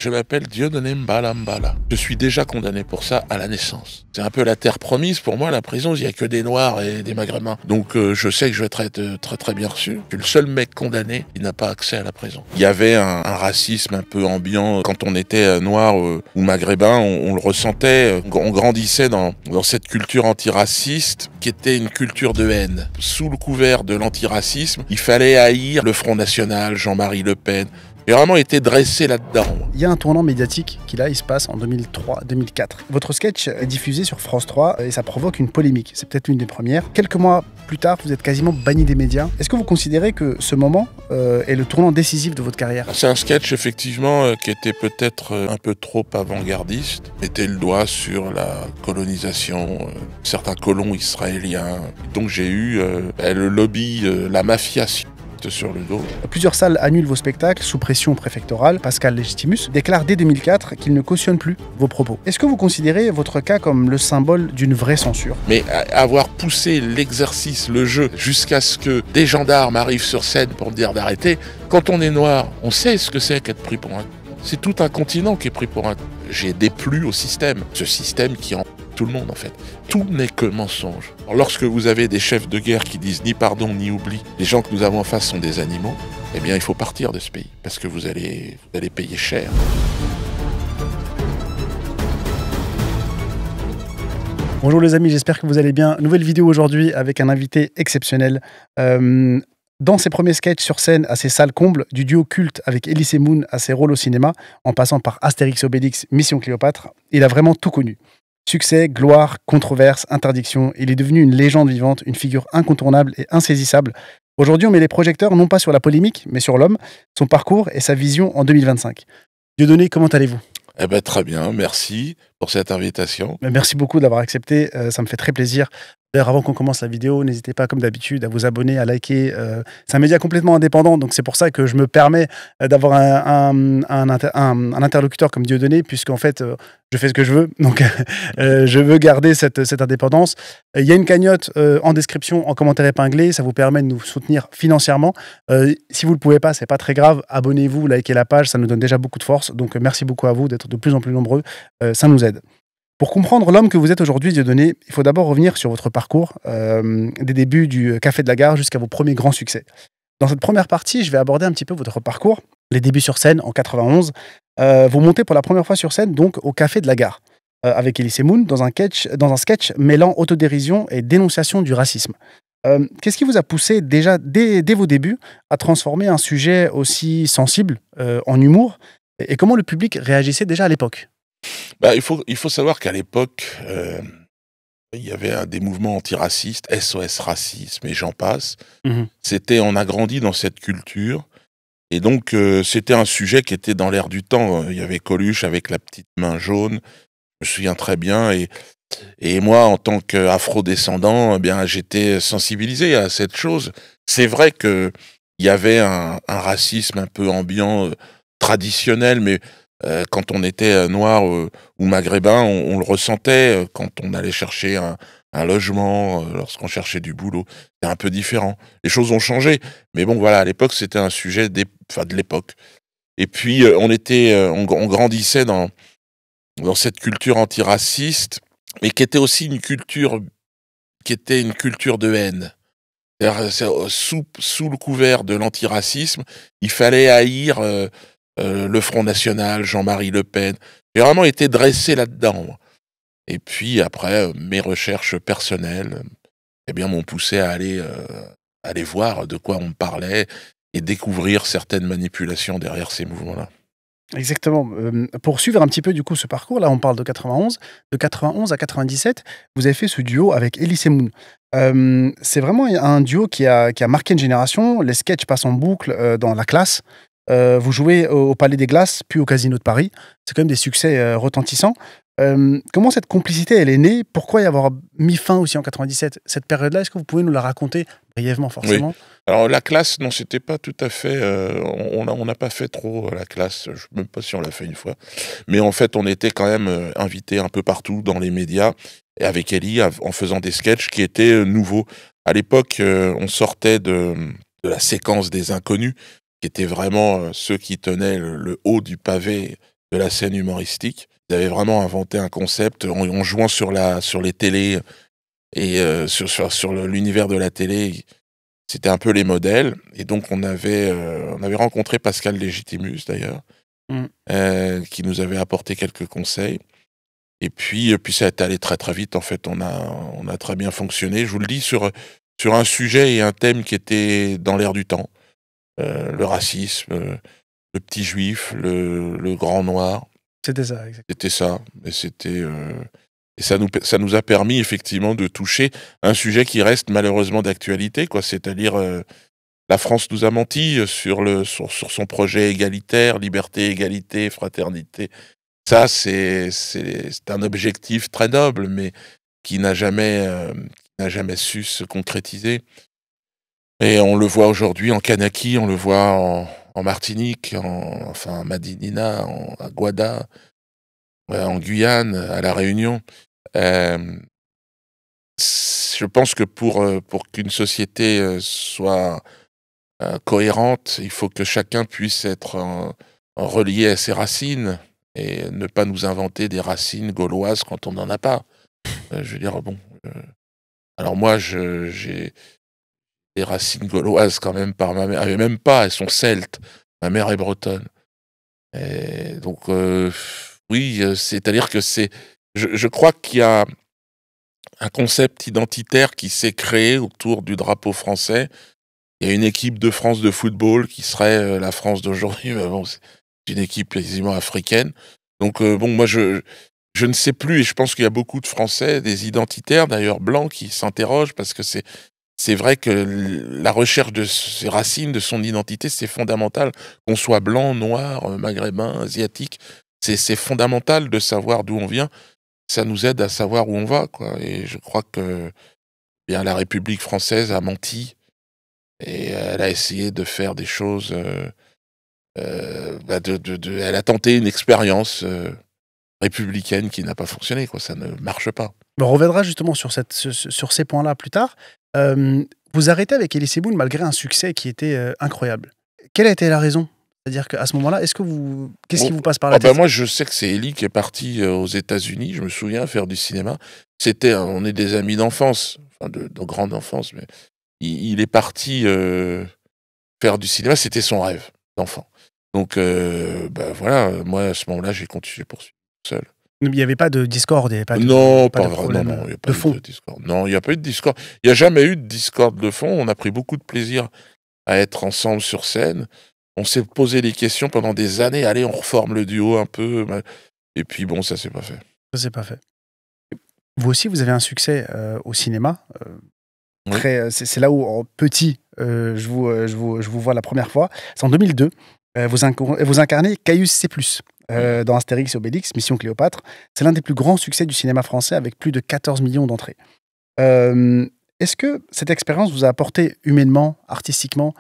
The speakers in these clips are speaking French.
Je m'appelle Dieudonné Mbala Mbala. Je suis déjà condamné pour ça à la naissance. C'est un peu la terre promise. Pour moi, la prison, il n'y a que des Noirs et des Maghrébins. Donc je sais que je vais être très bien reçu. Je suis le seul mec condamné qui n'a pas accès à la prison. Il y avait un racisme un peu ambiant. Quand on était Noir ou Maghrébin, on le ressentait. On grandissait dans cette culture antiraciste qui était une culture de haine. Sous le couvert de l'antiracisme, il fallait haïr le Front National, Jean-Marie Le Pen. J'ai vraiment été dressé là-dedans. Il y a un tournant médiatique qui là, il se passe en 2003-2004. Votre sketch est diffusé sur France 3 et ça provoque une polémique. C'est peut-être l'une des premières. Quelques mois plus tard, vous êtes quasiment banni des médias. Est-ce que vous considérez que ce moment est le tournant décisif de votre carrière? C'est un sketch effectivement qui était peut-être un peu trop avant-gardiste. Mettait le doigt sur la colonisation, certains colons israéliens. Donc j'ai eu le lobby, la mafia sur le dos. Plusieurs salles annulent vos spectacles sous pression préfectorale. Pascal Légitimus déclare dès 2004 qu'il ne cautionne plus vos propos. Est-ce que vous considérez votre cas comme le symbole d'une vraie censure? Mais avoir poussé l'exercice, le jeu, jusqu'à ce que des gendarmes arrivent sur scène pour me dire d'arrêter, quand on est noir, on sait ce que c'est qu'être pris pour un... C'est tout un continent qui est pris pour un... J'ai déplu au système, ce système qui en... tout le monde en fait. Tout n'est que mensonge. Alors, lorsque vous avez des chefs de guerre qui disent ni pardon ni oubli, les gens que nous avons en face sont des animaux, eh bien il faut partir de ce pays, parce que vous allez payer cher. Bonjour les amis, j'espère que vous allez bien. Nouvelle vidéo aujourd'hui avec un invité exceptionnel. Dans ses premiers sketchs sur scène à ses salles combles, du duo culte avec Elie Semoun à ses rôles au cinéma, en passant par Astérix Obélix, Mission Cléopâtre, il a vraiment tout connu. Succès, gloire, controverse, interdiction, il est devenu une légende vivante, une figure incontournable et insaisissable. Aujourd'hui, on met les projecteurs non pas sur la polémique, mais sur l'homme, son parcours et sa vision en 2025. Dieudonné, comment allez-vous? Eh ben, très bien, merci pour cette invitation. Merci beaucoup d'avoir accepté, ça me fait très plaisir. D'ailleurs, avant qu'on commence la vidéo, n'hésitez pas, comme d'habitude, à vous abonner, à liker. C'est un média complètement indépendant, donc c'est pour ça que je me permets d'avoir un interlocuteur comme Dieudonné, puisqu'en fait, je fais ce que je veux. Donc, je veux garder cette indépendance. Il y a une cagnotte en description, en commentaire épinglé. Ça vous permet de nous soutenir financièrement. Si vous ne le pouvez pas, c'est pas très grave. Abonnez-vous, likez la page, ça nous donne déjà beaucoup de force. Donc, merci beaucoup à vous d'être de plus en plus nombreux. Ça nous aide. Pour comprendre l'homme que vous êtes aujourd'hui, Dieudonné, il faut d'abord revenir sur votre parcours, des débuts du Café de la Gare jusqu'à vos premiers grands succès. Dans cette première partie, je vais aborder un petit peu votre parcours, les débuts sur scène en 91. Vous montez pour la première fois sur scène donc au Café de la Gare, avec Elie Semoun, dans un sketch mêlant autodérision et dénonciation du racisme. Qu'est-ce qui vous a poussé déjà, dès vos débuts, à transformer un sujet aussi sensible en humour, et comment le public réagissait déjà à l'époque? Bah, il faut savoir qu'à l'époque, il y avait des mouvements antiracistes, SOS Racisme et j'en passe. On a grandi dans cette culture et donc c'était un sujet qui était dans l'air du temps. Il y avait Coluche avec la petite main jaune, je me souviens très bien. Et moi, en tant qu'afro-descendant, eh bien, j'étais sensibilisé à cette chose. C'est vrai qu'il y avait un racisme un peu ambiant, traditionnel, mais quand on était noir ou maghrébin, on le ressentait quand on allait chercher un logement, lorsqu'on cherchait du boulot. C'était un peu différent. Les choses ont changé. Mais bon, voilà, à l'époque, c'était un sujet de l'époque. Et puis, on grandissait dans cette culture antiraciste, mais qui était aussi une culture de haine. Sous le couvert de l'antiracisme, il fallait haïr le Front National, Jean-Marie Le Pen. J'ai vraiment été dressé là-dedans. Et puis après, mes recherches personnelles eh bien, m'ont poussé à aller voir de quoi on parlait et découvrir certaines manipulations derrière ces mouvements-là. Exactement. Pour suivre un petit peu du coup ce parcours, là on parle de 91. De 91 à 97, vous avez fait ce duo avec Elie Semoun. C'est vraiment un duo qui a marqué une génération. Les sketchs passent en boucle dans la classe. Vous jouez au Palais des Glaces, puis au Casino de Paris. C'est quand même des succès retentissants. Comment cette complicité elle est née? Pourquoi y avoir mis fin aussi en 97? Cette période-là, est-ce que vous pouvez nous la raconter brièvement, forcément? Oui. Alors la classe, non, c'était pas tout à fait... on n'a pas fait trop la classe, je ne sais même pas si on l'a fait une fois. Mais en fait, on était quand même invités un peu partout dans les médias, et avec Elie, en faisant des sketchs qui étaient nouveaux. À l'époque, on sortait de la séquence des Inconnus, qui étaient vraiment ceux qui tenaient le haut du pavé de la scène humoristique. Ils avaient vraiment inventé un concept en jouant sur les télés et sur l'univers de la télé. C'était un peu les modèles. Et donc, on avait rencontré Pascal Légitimus, d'ailleurs, qui nous avait apporté quelques conseils. Et puis ça est allé très très vite. En fait, on a très bien fonctionné. Je vous le dis, sur un sujet et un thème qui était dans l'air du temps. Le racisme, le petit juif, le grand noir. C'était ça, exactement. C'était ça. Et ça nous a permis effectivement de toucher un sujet qui reste malheureusement d'actualité, quoi. C'est-à-dire, la France nous a menti sur son projet égalitaire, liberté, égalité, fraternité. Ça, c'est un objectif très noble, mais qui n'a jamais su se concrétiser. Et on le voit aujourd'hui en Kanaki, on le voit en Martinique, en Madinina, à Guada, en Guyane, à La Réunion. Je pense que pour qu'une société soit cohérente, il faut que chacun puisse être relié à ses racines et ne pas nous inventer des racines gauloises quand on n'en a pas. Je veux dire, bon. Alors moi, j'ai des racines gauloises quand même par ma mère. Même pas, elles sont celtes. Ma mère est bretonne. Et donc, oui, c'est-à-dire que je crois qu'il y a un concept identitaire qui s'est créé autour du drapeau français. Il y a une équipe de France de football qui serait la France d'aujourd'hui, mais bon, c'est une équipe quasiment africaine. Donc, bon, moi, je ne sais plus, et je pense qu'il y a beaucoup de Français, des identitaires, d'ailleurs blancs, qui s'interrogent, parce que c'est vrai que la recherche de ses racines, de son identité, c'est fondamental. Qu'on soit blanc, noir, maghrébin, asiatique, c'est fondamental de savoir d'où on vient. Ça nous aide à savoir où on va, quoi. Et je crois que bien la République française a menti et elle a essayé de faire des choses. Elle a tenté une expérience républicaine qui n'a pas fonctionné, quoi. Ça ne marche pas. On reviendra justement sur ces points-là plus tard. Vous arrêtez avec Elie Semoun malgré un succès qui était incroyable. Quelle a été la raison? C'est-à-dire qu'à ce moment-là, qu'est-ce qui vous passe par la tête? Moi, je sais que c'est Elie qui est parti aux États-Unis. Je me souviens faire du cinéma. On est des amis d'enfance, enfin de grande enfance, mais il est parti faire du cinéma. C'était son rêve d'enfant. Donc, voilà. Moi, à ce moment-là, j'ai poursuivi seul. Il n'y avait pas de discorde, il n'y avait pas de, non, pas pas de vraiment. problème Non, il n'y a pas de eu fond. de discorde. Non, il n'y a pas eu de discorde. Il n'y a jamais eu de discorde de fond. On a pris beaucoup de plaisir à être ensemble sur scène. On s'est posé des questions pendant des années. Allez, on reforme le duo un peu. Et puis bon, ça s'est pas fait. Ça s'est pas fait. Vous aussi, vous avez un succès au cinéma. Oui. C'est là où, en petit, je vous vois la première fois. C'est en 2002. Vous incarnez Caius C+, dans Astérix et Obélix, Mission Cléopâtre. C'est l'un des plus grands succès du cinéma français avec plus de 14 millions d'entrées. Est-ce que cette expérience vous a apporté humainement, artistiquement?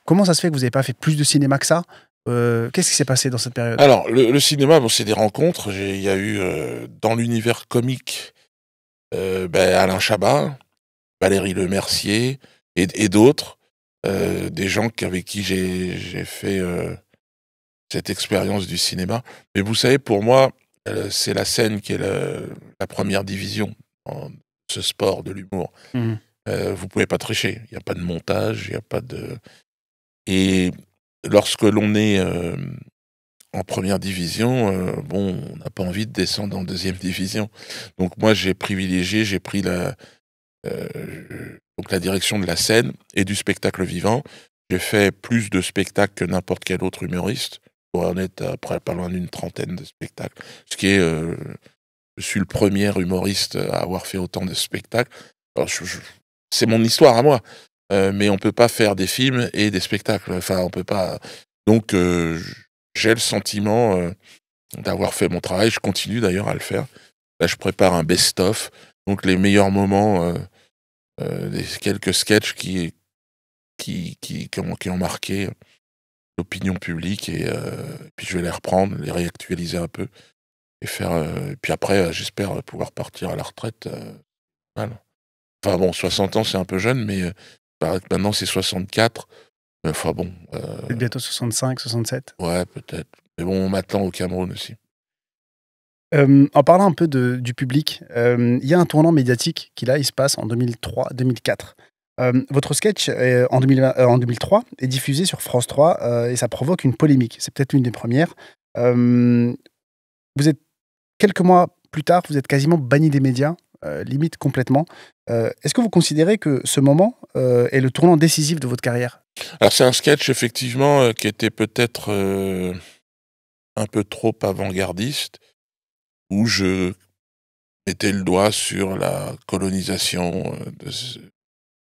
Comment ça se fait que vous n'avez pas fait plus de cinéma que ça? Qu'est-ce qui s'est passé dans cette période? Alors, le cinéma, bon, c'est des rencontres. Il y a eu, dans l'univers comique, Alain Chabat, Valérie Lemercier et d'autres, des gens avec qui j'ai fait cette expérience du cinéma. Mais vous savez, pour moi, c'est la scène qui est la première division en ce sport de l'humour. Vous pouvez pas tricher. Il n'y a pas de montage, il n'y a pas de... Et lorsque l'on est en première division, bon, on n'a pas envie de descendre en deuxième division. Donc moi, j'ai pris donc la direction de la scène et du spectacle vivant. J'ai fait plus de spectacles que n'importe quel autre humoriste. On est après pas loin d'une trentaine de spectacles. Ce qui est, je suis le premier humoriste à avoir fait autant de spectacles. Alors, c'est mon histoire à moi, mais on peut pas faire des films et des spectacles. Enfin, on peut pas. Donc, j'ai le sentiment d'avoir fait mon travail. Je continue d'ailleurs à le faire. Là, je prépare un best-of. Donc, les meilleurs moments, des quelques sketchs qui ont marqué l'opinion publique. Et puis, je vais les reprendre, les réactualiser un peu. Et faire. Et puis après, j'espère pouvoir partir à la retraite. Voilà. Enfin bon, 60 ans, c'est un peu jeune, mais maintenant, c'est 64. Enfin bon. Bientôt 65, 67. Ouais, peut-être. Mais bon, maintenant au Cameroun aussi. En parlant un peu du public, il y a un tournant médiatique qui là, il se passe en 2003-2004. Votre sketch, en 2003 est diffusé sur France 3, et ça provoque une polémique. C'est peut-être l'une des premières. Hem, vous êtes quelques mois plus tard, vous êtes quasiment banni des médias, limite complètement. Est-ce que vous considérez que ce moment, est le tournant décisif de votre carrière? Alors c'est un sketch effectivement, qui était peut-être, un peu trop avant-gardiste, où je mettais le doigt sur la colonisation, de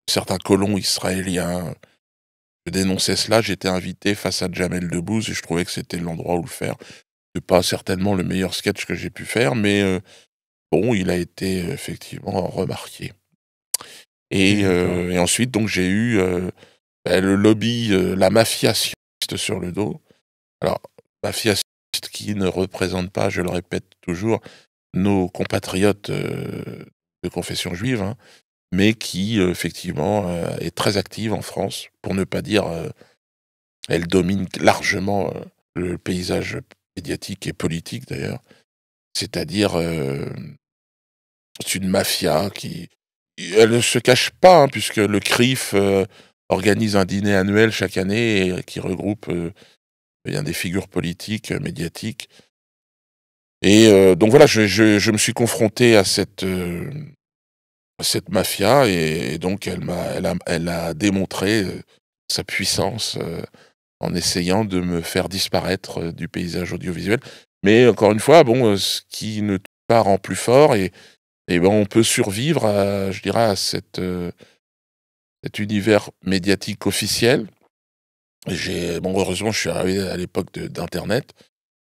certains colons israéliens. Je dénonçais cela, j'étais invité face à Jamel Debbouze et je trouvais que c'était l'endroit où le faire. C'est pas certainement le meilleur sketch que j'ai pu faire, mais bon, il a été effectivement remarqué. D'accord. Et ensuite donc j'ai eu, le lobby, la mafia sioniste sur le dos. Alors, mafia sioniste qui ne représente pas, je le répète toujours, nos compatriotes, de confession juive, hein, mais qui, effectivement, est très active en France, pour ne pas dire, elle domine largement, le paysage médiatique et politique d'ailleurs. C'est-à-dire, c'est une mafia qui elle ne se cache pas, hein, puisque le CRIF, organise un dîner annuel chaque année et qui regroupe, bien des figures politiques, médiatiques et donc voilà, je me suis confronté à cette mafia et donc elle a démontré, sa puissance, en essayant de me faire disparaître, du paysage audiovisuel. Mais encore une fois, bon, ce qui ne tue pas rend plus fort et ben, on peut survivre à je dirais à cet univers médiatique officiel. Bon, heureusement, je suis arrivé à l'époque d'internet,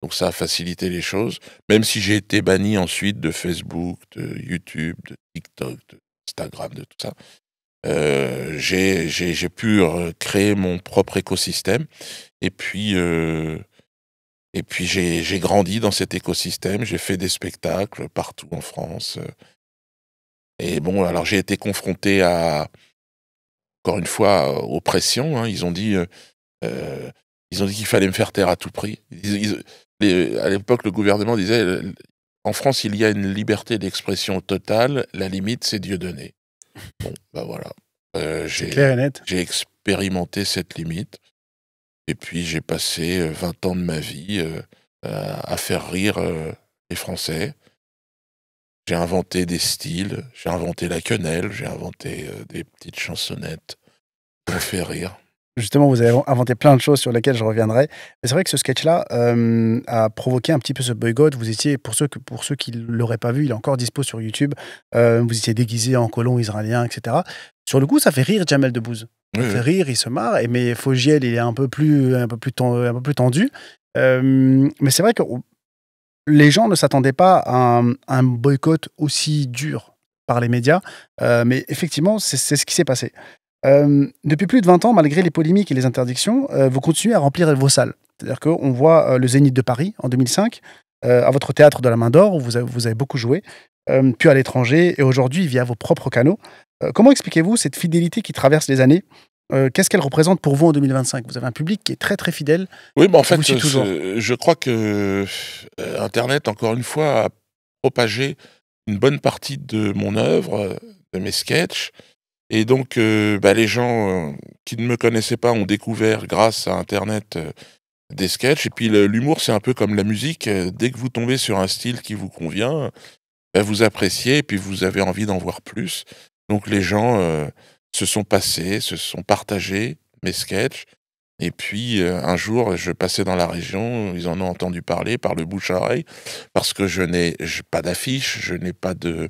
donc ça a facilité les choses, même si j'ai été banni ensuite de Facebook, de YouTube, de TikTok, d'Instagram, de tout ça. J'ai pu, créer mon propre écosystème et puis, j'ai grandi dans cet écosystème. J'ai fait des spectacles partout en France, et bon, alors j'ai été confronté à encore une fois, aux pressions, hein. Heu, ils ont dit qu'il fallait me faire taire à tout prix. À l'époque, le gouvernement disait, «En France, il y a une liberté d'expression totale, la limite, c'est Dieu donné». Bon, bah, voilà, C'est clair et net. j'ai expérimenté cette limite et puis j'ai passé, 20 ans de ma vie, à faire rire, les Français. J'ai inventé des styles, j'ai inventé la quenelle, j'ai inventé, des petites chansonnettes qui ont fait rire. Justement, vous avez inventé plein de choses sur lesquelles je reviendrai. Mais c'est vrai que ce sketch-là, a provoqué un petit peu ce boycott. Vous étiez pour ceux qui l'auraient pas vu, il est encore dispo sur YouTube. Vous étiez déguisé en colon israélien et cetera. Sur le coup, ça fait rire Jamel Debbouze. Oui, Ça fait oui. rire, il se marre et mais Fogiel, il est un peu plus tendu. Mais c'est vrai que les gens ne s'attendaient pas à un boycott aussi dur par les médias, mais effectivement, c'est ce qui s'est passé. Depuis plus de 20 ans, malgré les polémiques et les interdictions, vous continuez à remplir vos salles. C'est-à-dire qu'on voit, le Zénith de Paris en 2005, à votre théâtre de la Main d'Or où vous avez beaucoup joué, puis à l'étranger et aujourd'hui via vos propres canaux. Comment expliquez-vous cette fidélité qui traverse les années? Qu'est-ce qu'elle représente pour vous en 2025? Vous avez un public qui est très, très fidèle, Oui, bah, en qui vous fait, suit toujours. je crois que, internet, encore une fois, a propagé une bonne partie de mon œuvre, de mes sketchs et donc bah, les gens, qui ne me connaissaient pas ont découvert grâce à internet, des sketchs et puis l'humour, c'est un peu comme la musique, dès que vous tombez sur un style qui vous convient, bah, vous appréciez et puis vous avez envie d'en voir plus. Donc les gens, se sont partagés mes sketchs et puis, un jour, je passais dans la région, ils en ont entendu parler par le bouche à oreille parce que je pas d'affiche, je n'ai pas de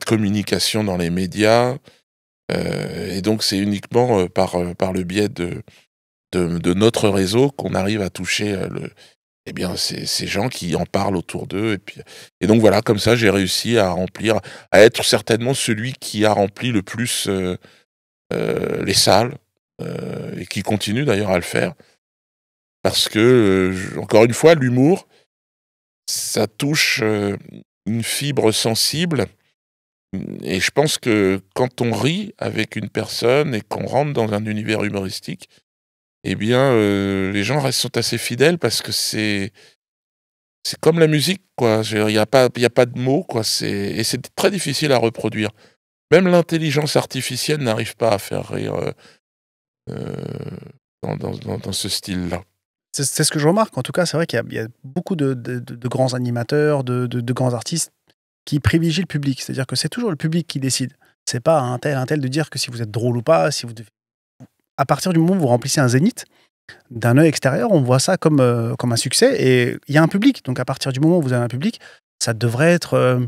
communication dans les médias, et donc c'est uniquement, par le biais de notre réseau qu'on arrive à toucher, eh bien, ces gens qui en parlent autour d'eux et donc voilà, comme ça, j'ai réussi à être certainement celui qui a rempli le plus, les salles, et qui continue d'ailleurs à le faire. Parce que, encore une fois, l'humour, ça touche, une fibre sensible, et je pense que quand on rit avec une personne et qu'on rentre dans un univers humoristique, eh bien, les gens sont assez fidèles parce que c'est comme la musique, quoi. Je veux dire, il y a pas de mots, quoi. Et c'est très difficile à reproduire. Même l'intelligence artificielle n'arrive pas à faire rire, dans ce style-là. C'est ce que je remarque. En tout cas, c'est vrai qu'il y a beaucoup de grands animateurs, de grands artistes qui privilégient le public. C'est-à-dire que c'est toujours le public qui décide. C'est pas à un tel de dire que si vous êtes drôle ou pas, si vous devez à partir du moment où vous remplissez un zénith, d'un œil extérieur, on voit ça comme un succès et il y a un public. Donc à partir du moment où vous avez un public, ça devrait être,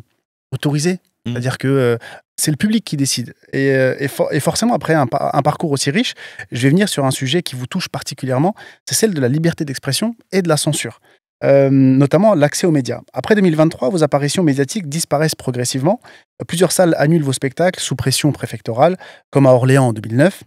autorisé. Mmh. C'est-à-dire que, c'est le public qui décide et forcément après un parcours aussi riche, je vais venir sur un sujet qui vous touche particulièrement, c'est celle de la liberté d'expression et de la censure, notamment l'accès aux médias. Après 2023, vos apparitions médiatiques disparaissent progressivement. Plusieurs salles annulent vos spectacles sous pression préfectorale, comme à Orléans en 2009.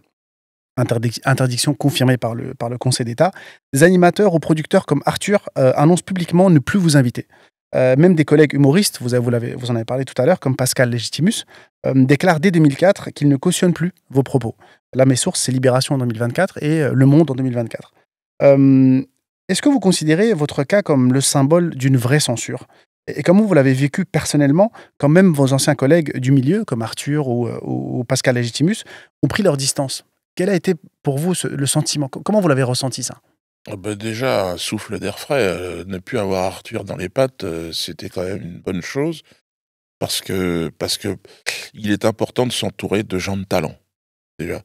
Interdiction confirmée par le Conseil d'État. Des animateurs ou producteurs comme Arthur annoncent publiquement ne plus vous inviter. Même des collègues humoristes, vous en avez parlé tout à l'heure, comme Pascal Légitimus, déclarent dès 2004 qu'ils ne cautionnent plus vos propos. Là, mes sources, c'est Libération en 2024 et Le Monde en 2024. Est-ce que vous considérez votre cas comme le symbole d'une vraie censure? Et comment vous l'avez vécu personnellement quand même vos anciens collègues du milieu, comme Arthur ou Pascal Légitimus, ont pris leur distance? Quel a été pour vous le sentiment? Comment vous l'avez ressenti ça? Ah bah, déjà, un souffle d'air frais, ne plus avoir Arthur dans les pattes, c'était quand même une bonne chose parce que il est important de s'entourer de gens de talent, déjà.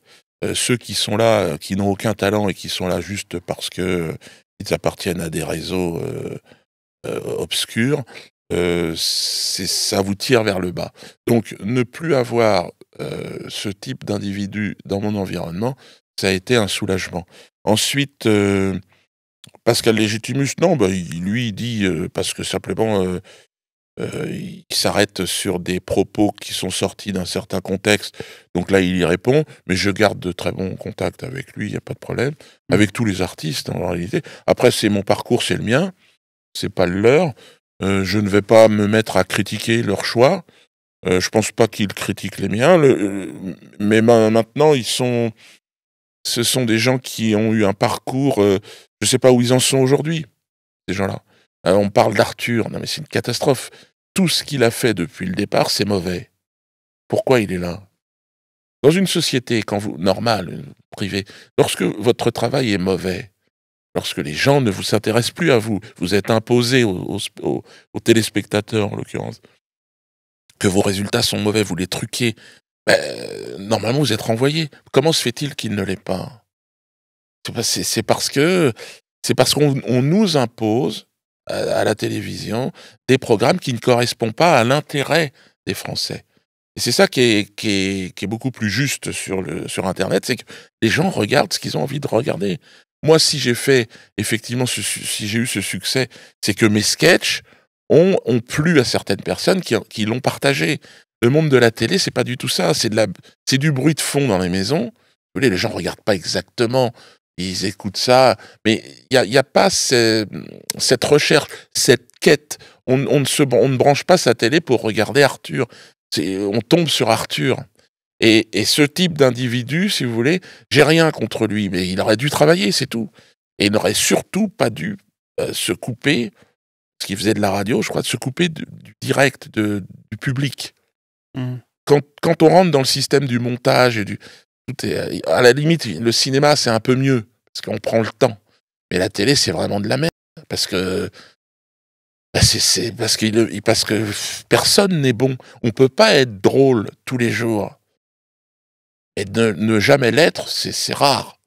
Ceux qui sont là, qui n'ont aucun talent et qui sont là juste parce que, ils appartiennent à des réseaux, obscurs, ça vous tire vers le bas. Donc ne plus avoir, ce type d'individu dans mon environnement, ça a été un soulagement. Ensuite, Pascal Légitimus, non, bah, il dit, parce que simplement, il s'arrête sur des propos qui sont sortis d'un certain contexte, donc là, il y répond, mais je garde de très bons contacts avec lui, il y a pas de problème, Mmh. avec tous les artistes, en réalité. Après, c'est mon parcours, c'est le mien, c'est pas le leur. Je ne vais pas me mettre à critiquer leurs choix. Je pense pas qu'ils critiquent les miens, mais maintenant, ce sont des gens qui ont eu un parcours, je sais pas où ils en sont aujourd'hui, ces gens-là. On parle d'Arthur, non mais c'est une catastrophe. Tout ce qu'il a fait depuis le départ, c'est mauvais. Pourquoi il est là? Dans une société, quand vous normale, privée, lorsque votre travail est mauvais, lorsque les gens ne vous s'intéressent plus à vous, vous êtes imposé aux téléspectateurs, en l'occurrence, que vos résultats sont mauvais, vous les truquez, normalement vous êtes renvoyé. Comment se fait-il qu'il ne l'est pas? C'est c'est parce qu'on nous impose, à la télévision, des programmes qui ne correspondent pas à l'intérêt des Français. Et c'est ça qui est beaucoup plus juste sur internet, c'est que les gens regardent ce qu'ils ont envie de regarder. Moi, si j'ai fait effectivement si j'ai eu ce succès, c'est que mes sketchs ont plu à certaines personnes qui l'ont partagé. Le monde de la télé, c'est pas du tout ça, c'est du bruit de fond dans les maisons. Vous voyez, les gens regardent pas exactement, ils écoutent ça, mais il y a pas cette recherche, cette quête. On ne branche pas sa télé pour regarder Arthur. On tombe sur Arthur. Et ce type d'individu, si vous voulez, j'ai rien contre lui, mais il aurait dû travailler, c'est tout. Et il n'aurait surtout pas dû se couper, parce qu'il faisait de la radio, je crois, de se couper du direct, du public. Mmh. Quand on rentre dans le système du montage et tout est, à la limite, le cinéma, c'est un peu mieux, parce qu'on prend le temps. Mais la télé, c'est vraiment de la merde, parce que parce que personne n'est bon. On peut pas être drôle tous les jours et ne jamais l'être, c'est rare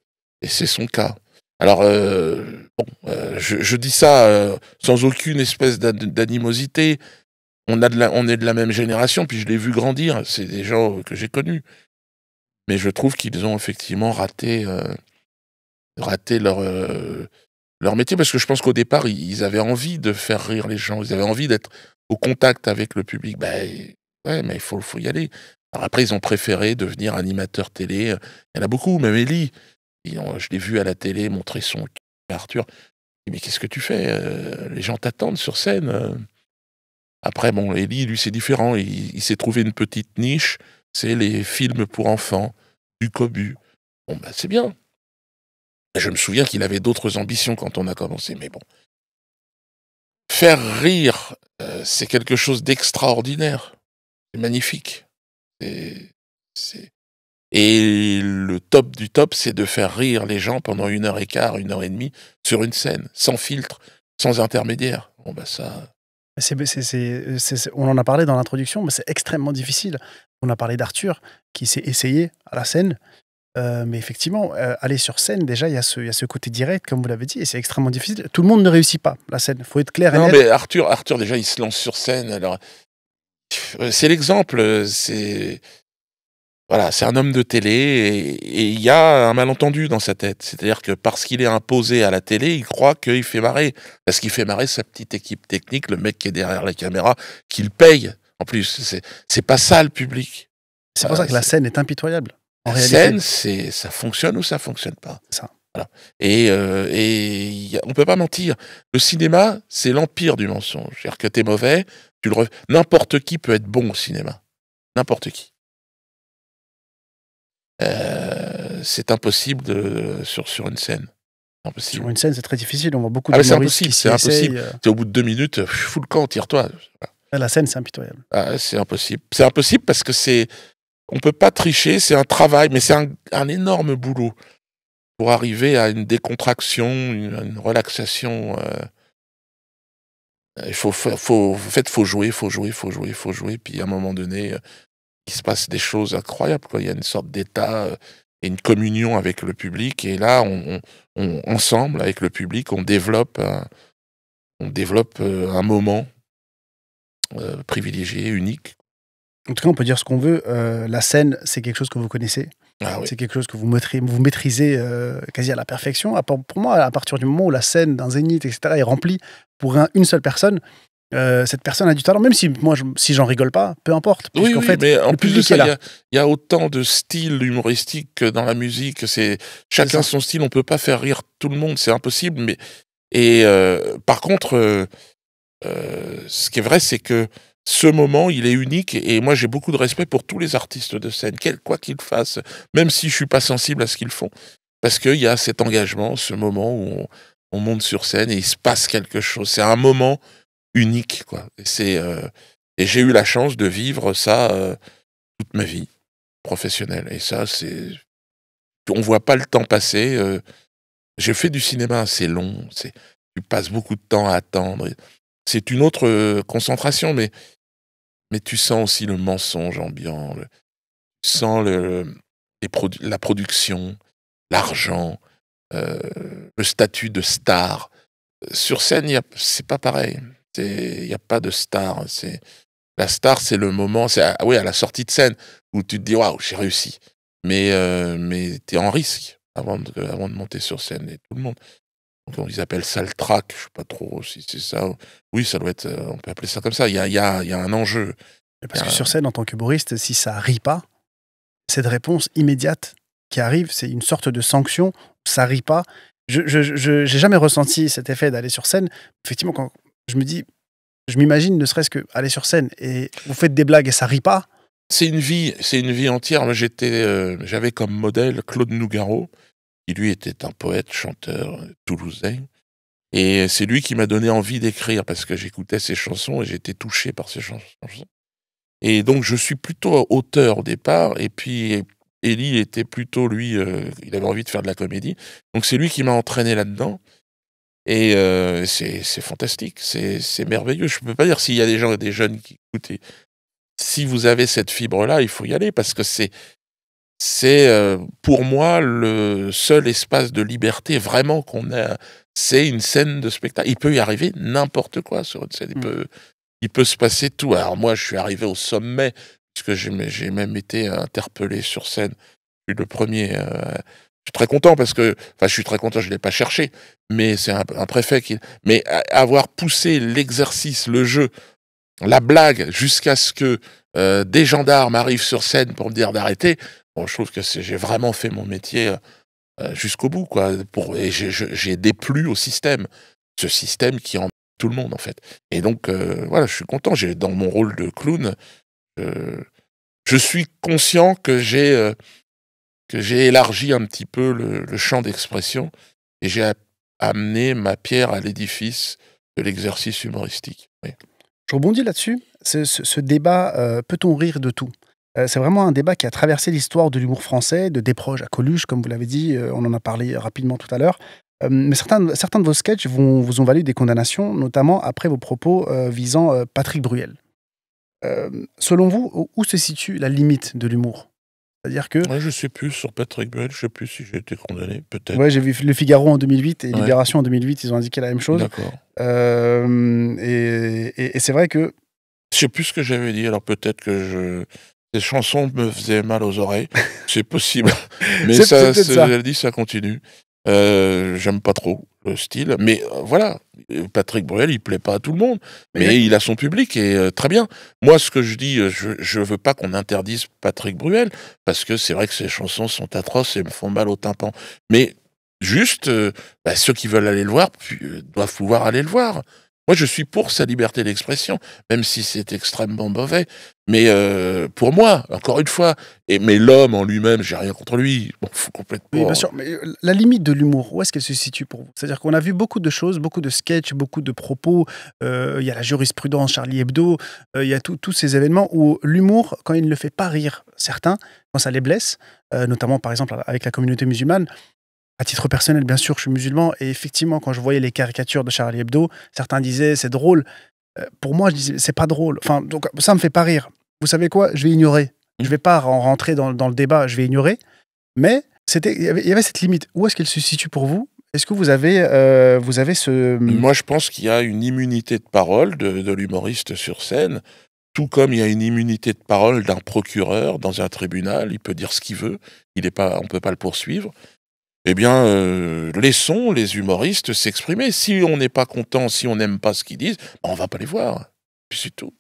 et c'est son cas. Alors, bon, je dis ça, sans aucune espèce d'animosité. On est de la même génération, puis je l'ai vu grandir, c'est des gens que j'ai connus. Mais je trouve qu'ils ont effectivement raté leur métier, parce que je pense qu'au départ, ils avaient envie de faire rire les gens, ils avaient envie d'être au contact avec le public. Ouais, mais il faut y aller. Alors après, ils ont préféré devenir animateurs télé. Il y en a beaucoup, même Ellie. Je l'ai vu à la télé montrer son à Arthur. Mais qu'est-ce que tu fais? Les gens t'attendent sur scène. Après, bon, Ellie, lui, c'est différent. Il s'est trouvé une petite niche. C'est les films pour enfants, du cobu. Bon, bah, c'est bien. Je me souviens qu'il avait d'autres ambitions quand on a commencé, mais bon. Faire rire, c'est quelque chose d'extraordinaire. C'est magnifique. C'est c'est et le top du top, c'est de faire rire les gens pendant 1 h 15, 1 h 30 sur une scène, sans filtre, sans intermédiaire. Bon bah ça On en a parlé dans l'introduction, mais c'est extrêmement difficile. On a parlé d'Arthur qui s'est essayé à la scène, mais effectivement, aller sur scène, déjà, il y a ce côté direct, comme vous l'avez dit, et c'est extrêmement difficile. Tout le monde ne réussit pas la scène. Il faut être clair et non net. mais Arthur déjà, il se lance sur scène, alors c'est l'exemple, voilà, c'est un homme de télé et il y a un malentendu dans sa tête. C'est-à-dire que parce qu'il est imposé à la télé, il croit qu'il fait marrer. Parce qu'il fait marrer sa petite équipe technique, le mec qui est derrière la caméra, qu'il paye. En plus, c'est pas ça le public. C'est pour ça que la scène est impitoyable, en La réalité. scène, ça fonctionne ou ça fonctionne pas. C'est ça. Voilà. On peut pas mentir. Le cinéma, c'est l'empire du mensonge. C'est-à-dire que t'es mauvais, n'importe qui peut être bon au cinéma. N'importe qui. C'est impossible sur une scène. Impossible. Sur une scène, c'est très difficile. On voit beaucoup Ah mais c'est d'humoristes impossible, qui s'y c'est impossible. essayent. T'es au bout de 2 minutes, fous le camp, tire-toi. La scène, c'est impitoyable. Ah, c'est impossible. C'est impossible parce que on peut pas tricher, c'est un travail, mais c'est un énorme boulot pour arriver à une décontraction, une relaxation. En fait, faut jouer, puis à un moment donné, il se passe des choses incroyables, quoi. Il y a une sorte d'état et une communion avec le public, et là, ensemble, avec le public, on développe un moment privilégié, unique. En tout cas, on peut dire ce qu'on veut. La scène, c'est quelque chose que vous connaissez. Ah oui. C'est quelque chose que vous maîtrisez quasi à la perfection. Pour moi, à partir du moment où la scène d'un zénith, etc., est remplie pour une seule personne, cette personne a du talent. Même si moi, si j'en rigole pas, peu importe. Oui, fait, mais en le plus de public ça, est là. il y a autant de styles humoristiques que dans la musique. Chacun son style. On peut pas faire rire tout le monde, c'est impossible. Par contre, ce qui est vrai, c'est que ce moment, il est unique, et moi j'ai beaucoup de respect pour tous les artistes de scène, quoi qu'ils fassent, même si je suis pas sensible à ce qu'ils font, parce qu'il y a cet engagement, ce moment où on monte sur scène et il se passe quelque chose. C'est un moment unique, quoi. Et j'ai eu la chance de vivre ça toute ma vie professionnelle. Et ça, on voit pas le temps passer. J'ai fait du cinéma assez long. Tu passes beaucoup de temps à attendre. C'est une autre concentration, mais tu sens aussi le mensonge ambiant, tu sens la production, l'argent, le statut de star. Sur scène, c'est pas pareil. Il n'y a pas de star. La star, c'est le moment, à la sortie de scène, où tu te dis waouh, j'ai réussi. Mais tu es en risque avant de monter sur scène, et tout le monde. Donc, ils appellent ça le track, je sais pas trop si c'est ça. Oui, ça doit être, on peut appeler ça comme ça. Il y a un enjeu. Parce que sur scène, en tant qu'humoriste, si ça rit pas, cette réponse immédiate qui arrive, c'est une sorte de sanction. Ça rit pas. Je j'ai jamais ressenti cet effet d'aller sur scène. Effectivement, quand je m'imagine ne serait-ce que aller sur scène et vous faites des blagues et ça rit pas. C'est une vie entière. Moi, j'avais comme modèle Claude Nougaro, qui lui était un poète, chanteur toulousain. Et c'est lui qui m'a donné envie d'écrire, parce que j'écoutais ses chansons et j'étais touché par ses chansons. Et donc, je suis plutôt auteur au départ, et puis Élie était plutôt, lui, il avait envie de faire de la comédie. Donc, c'est lui qui m'a entraîné là-dedans. Et c'est fantastique, c'est merveilleux. Je ne peux pas dire s'il y a des jeunes qui écoutent. Si vous avez cette fibre-là, il faut y aller, parce que c'est pour moi le seul espace de liberté vraiment qu'on a. C'est une scène de spectacle. Il peut y arriver n'importe quoi sur une scène. Il peut se passer tout. Alors moi, je suis arrivé au sommet, puisque j'ai même été interpellé sur scène. Je suis le premier. Je suis très content je suis très content, je l'ai pas cherché, mais c'est un préfet qui. Mais avoir poussé l'exercice, le jeu, la blague, jusqu'à ce que des gendarmes arrivent sur scène pour me dire d'arrêter. Bon, je trouve que j'ai vraiment fait mon métier jusqu'au bout, quoi. Et j'ai déplu au système, ce système qui emmène tout le monde, en fait. Et donc, voilà, je suis content. Dans mon rôle de clown, je suis conscient que j'ai que j'ai élargi un petit peu le champ d'expression et j'ai amené ma pierre à l'édifice de l'exercice humoristique. Oui. Je rebondis là-dessus. Ce débat, peut-on rire de tout? C'est vraiment un débat qui a traversé l'histoire de l'humour français, de Desproges à Coluche, comme vous l'avez dit, on en a parlé rapidement tout à l'heure. Mais certains de vos sketchs vous ont valu des condamnations, notamment après vos propos, visant, Patrick Bruel. Selon vous, où se situe la limite de l'humour? C'est-à-dire que Ouais, je sais plus sur Patrick Bruel, je sais plus si j'ai été condamné, peut-être. ouais, j'ai vu Le Figaro en 2008 et Ouais, Libération en 2008, ils ont indiqué la même chose. d'accord. Et c'est vrai que Je sais plus ce que j'avais dit, alors peut-être que ces chansons me faisaient mal aux oreilles, c'est possible, mais c'est ça, peut-être ça. elle dit ça continue. J'aime pas trop le style, mais voilà, Patrick Bruel, il plaît pas à tout le monde, Mais mais il a son public et très bien. Moi, ce que je dis, je veux pas qu'on interdise Patrick Bruel, parce que c'est vrai que ses chansons sont atroces et me font mal au tympan. Mais juste, ceux qui veulent aller le voir doivent pouvoir aller le voir. Moi, je suis pour sa liberté d'expression, même si c'est extrêmement mauvais. Mais pour moi, encore une fois, mais l'homme en lui-même, j'ai rien contre lui. Bon, faut oui, bien complètement. sûr, mais la limite de l'humour, où est-ce qu'elle se situe pour vous? C'est-à-dire qu'on a vu beaucoup de choses, beaucoup de sketchs, beaucoup de propos, il y a la jurisprudence Charlie Hebdo, il y a tous ces événements où l'humour, quand il ne le fait pas rire certains, quand ça les blesse, notamment par exemple avec la communauté musulmane. À titre personnel, bien sûr, je suis musulman et effectivement, quand je voyais les caricatures de Charlie Hebdo, certains disaient: «C'est drôle». Pour moi, je disais: «C'est pas drôle». Enfin, donc ça me fait pas rire. Vous savez quoi? Je vais ignorer. Je vais pas rentrer dans le débat, je vais ignorer. Mais il y avait cette limite. Où est-ce qu'elle se situe pour vous? Est-ce que vous avez ce, Moi, je pense qu'il y a une immunité de parole de l'humoriste sur scène, tout comme il y a une immunité de parole d'un procureur dans un tribunal. Il peut dire ce qu'il veut, on peut pas le poursuivre. Eh bien, laissons les humoristes s'exprimer. Si on n'est pas content, si on n'aime pas ce qu'ils disent, on va pas les voir. Puis c'est tout.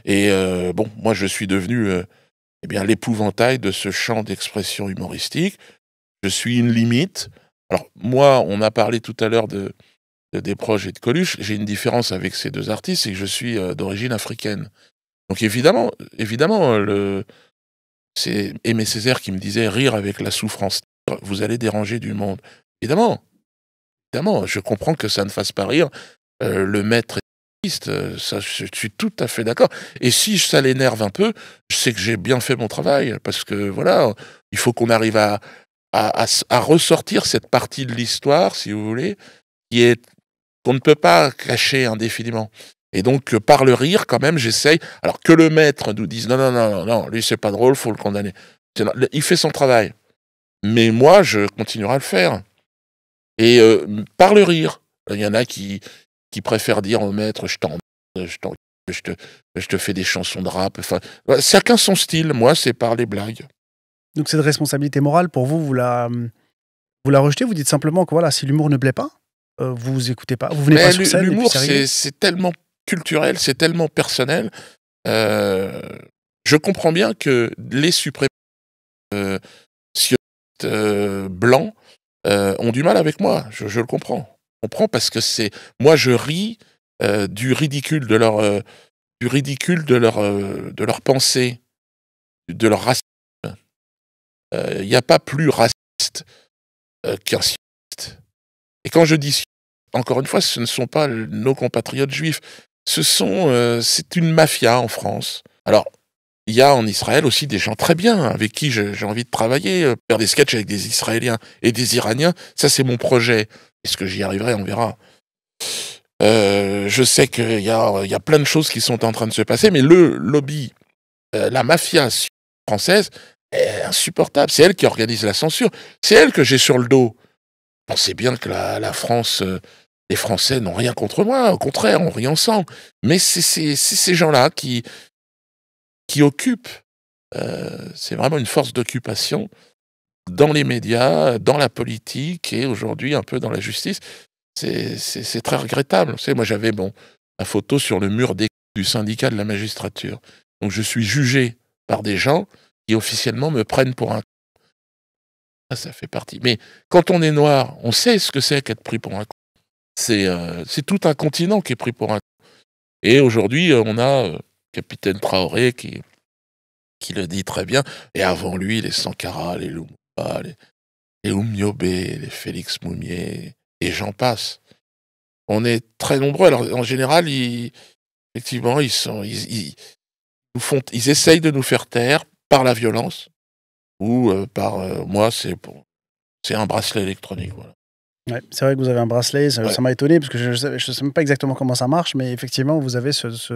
Et bon, moi, je suis devenu eh bien l'épouvantail de ce champ d'expression humoristique. Je suis une limite. Alors moi, on a parlé tout à l'heure de Desproges et de Coluche. J'ai une différence avec ces deux artistes, c'est que je suis d'origine africaine. Donc évidemment, c'est Aimé Césaire qui me disait: «Rire avec la souffrance, vous allez déranger du monde». Évidemment, évidemment, je comprends que ça ne fasse pas rire le maître épéiste, ça je suis tout à fait d'accord et si ça l'énerve un peu, je sais que j'ai bien fait mon travail parce que voilà, il faut qu'on arrive à ressortir cette partie de l'histoire, si vous voulez, qui est qu'on ne peut pas cacher indéfiniment. Et donc, par le rire, quand même, j'essaye. Alors que le maître nous dise: «Non, non, non, non, non, lui, c'est pas drôle, faut le condamner». Il fait son travail. Mais moi, je continuerai à le faire. Et par le rire. Il y en a qui préfèrent dire au maître: je t'en je te je te fais des chansons de rap». Enfin, chacun son style. Moi, c'est par les blagues. donc cette responsabilité morale pour vous, vous la rejetez? Vous dites simplement que voilà, si l'humour ne plaît pas, vous écoutez pas, vous venez pas Mais sur scène et puis l'humour, c'est réglé? c'est tellement culturel, c'est tellement personnel. Heu, je comprends bien que les suprémacistes, sionistes, blancs, ont du mal avec moi. Je le comprends. Je comprends parce que moi je ris, du ridicule de leur pensée, de leur racisme. Il y a pas plus raciste, qu'un sioniste. Et quand je dis sioniste, encore une fois, ce ne sont pas nos compatriotes juifs. C'est une mafia en France. Alors, il y a en Israël aussi des gens très bien avec qui j'ai envie de travailler, faire des sketchs avec des Israéliens et des Iraniens. Ça, c'est mon projet. Est-ce que j'y arriverai? On verra. Je sais qu'il y a plein de choses qui sont en train de se passer, mais le lobby, la mafia française est insupportable. C'est elle qui organise la censure. C'est elle que j'ai sur le dos. Pensez bien que la France, les Français n'ont rien contre moi. Au contraire, on rit ensemble. Mais c'est ces gens-là qui occupent. C'est vraiment une force d'occupation dans les médias, dans la politique et aujourd'hui un peu dans la justice. C'est très regrettable. Vous savez, moi j'avais ma photo sur le mur du syndicat de la magistrature. Donc je suis jugé par des gens qui officiellement me prennent pour un... Ça fait partie. Mais quand on est noir, on sait ce que c'est qu'être pris pour un... C'est tout un continent qui est pris pour un... Et aujourd'hui, on a Capitaine Traoré qui le dit très bien. Et avant lui, les Sankara, les Lumumba. les Oumniobé, les Félix Moumier, et j'en passe. On est très nombreux. Alors, en général, effectivement, ils essayent de nous faire taire par la violence ou moi, c'est un bracelet électronique. Voilà. Ouais, c'est vrai que vous avez un bracelet, ça Ouais. m'a étonné parce que je sais même pas exactement comment ça marche, mais effectivement, vous avez cette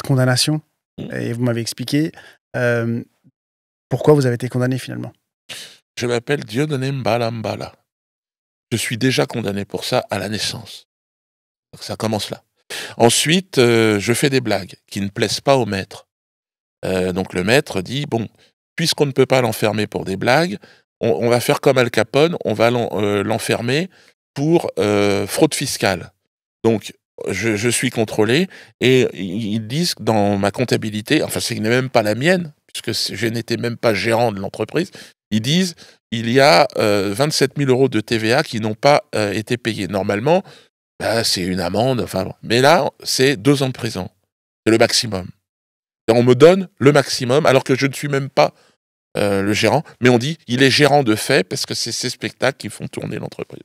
condamnation Mmh. et vous m'avez expliqué pourquoi vous avez été condamné finalement. Je m'appelle Dieudonné Mbala Mbala. Je suis déjà condamné pour ça à la naissance. Donc ça commence là. Ensuite, je fais des blagues qui ne plaisent pas au maître. Donc le maître dit: «Bon, puisqu'on ne peut pas l'enfermer pour des blagues, on va faire comme Al Capone, on va l'enfermer pour, fraude fiscale». Donc je suis contrôlé et ils disent que dans ma comptabilité, enfin ce n'est même pas la mienne, puisque je n'étais même pas gérant de l'entreprise, ils disent: «Il y a, 27 000 € de TVA qui n'ont pas, été payés». Normalement, bah, c'est une amende, enfin bon. Mais là, c'est 2 ans de prison. C'est le maximum. Et on me donne le maximum alors que je ne suis même pas, le gérant, mais on dit: «Il est gérant de fait» parce que c'est ces spectacles qui font tourner l'entreprise.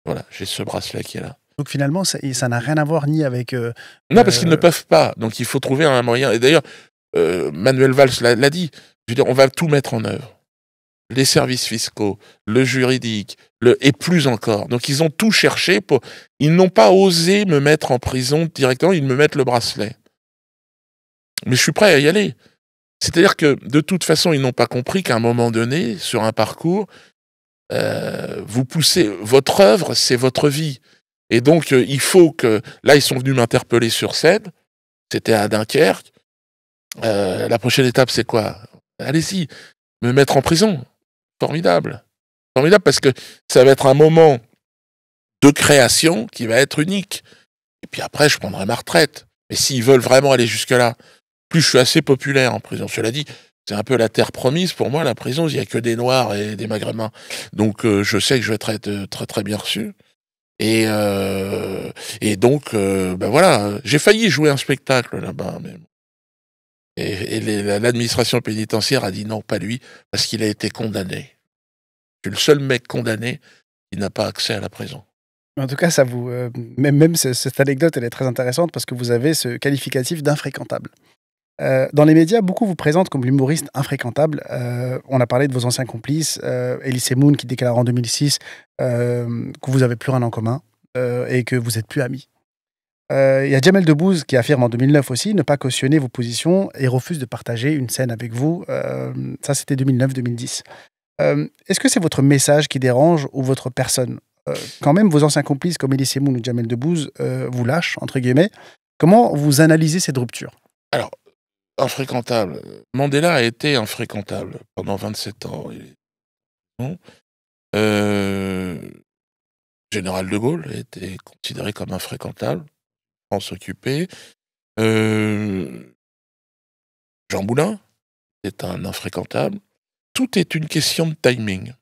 Voilà, j'ai ce bracelet qui est là. Donc finalement, ça n'a rien à voir ni avec, Non, parce qu'ils ne peuvent pas, donc il faut trouver un moyen et d'ailleurs, Manuel Valls l'a dit, je veux dire, on va tout mettre en œuvre. Les services fiscaux, le juridique, et plus encore. Donc ils ont tout cherché ils n'ont pas osé me mettre en prison directement, ils me mettent le bracelet. Mais je suis prêt à y aller. C'est-à-dire que, de toute façon, ils n'ont pas compris qu'à un moment donné, sur un parcours, vous poussez votre œuvre, c'est votre vie. Et donc, il faut que... Là, ils sont venus m'interpeller sur scène. C'était à Dunkerque. La prochaine étape, c'est quoi? Allez-y, me mettre en prison. Formidable. Formidable parce que ça va être un moment de création qui va être unique. Et puis après, je prendrai ma retraite. Mais s'ils veulent vraiment aller jusque-là, plus je suis assez populaire en prison. Cela dit, c'est un peu la terre promise pour moi, la prison. Il n'y a que des Noirs et des Maghrébins. Donc, je sais que je vais être très, très bien reçu. Et donc, ben voilà, j'ai failli jouer un spectacle là-bas. L'administration pénitentiaire a dit non, pas lui, parce qu'il a été condamné. Je suis le seul mec condamné qui n'a pas accès à la prison. En tout cas, ça vous, même cette anecdote, elle est très intéressante parce que vous avez ce qualificatif d'infréquentable. Dans les médias, beaucoup vous présentent comme l'humoriste infréquentable. On a parlé de vos anciens complices, Elie Semoun qui déclare en 2006 que vous avez plus rien en commun et que vous n'êtes plus amis. Il y a Jamel Debbouze qui affirme en 2009 aussi ne pas cautionner vos positions et refuse de partager une scène avec vous. Ça, c'était 2009-2010. Est-ce que c'est votre message qui dérange ou votre personne? Quand même, vos anciens complices comme Elie Semoun ou Jamel Debbouze vous lâchent, entre guillemets. Comment vous analysez cette rupture? Alors, infréquentable. Mandela a été infréquentable pendant 27 ans. Général de Gaulle a été considéré comme infréquentable, France occupée. Jean Moulin est un infréquentable. Tout est une question de timing.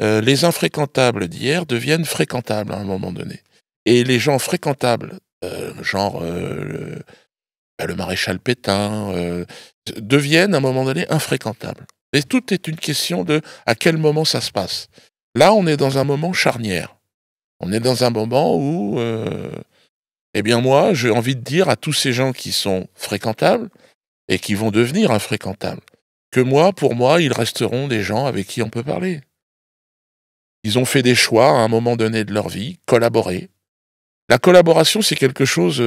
Les infréquentables d'hier deviennent fréquentables à un moment donné. Et les gens fréquentables, genre le maréchal Pétain, deviennent à un moment donné infréquentables. Et tout est une question de à quel moment ça se passe. Là, on est dans un moment charnière. On est dans un moment où, eh bien moi, j'ai envie de dire à tous ces gens qui sont fréquentables et qui vont devenir infréquentables, que moi, pour moi, ils resteront des gens avec qui on peut parler. Ils ont fait des choix à un moment donné de leur vie, collaborer. La collaboration, c'est quelque chose...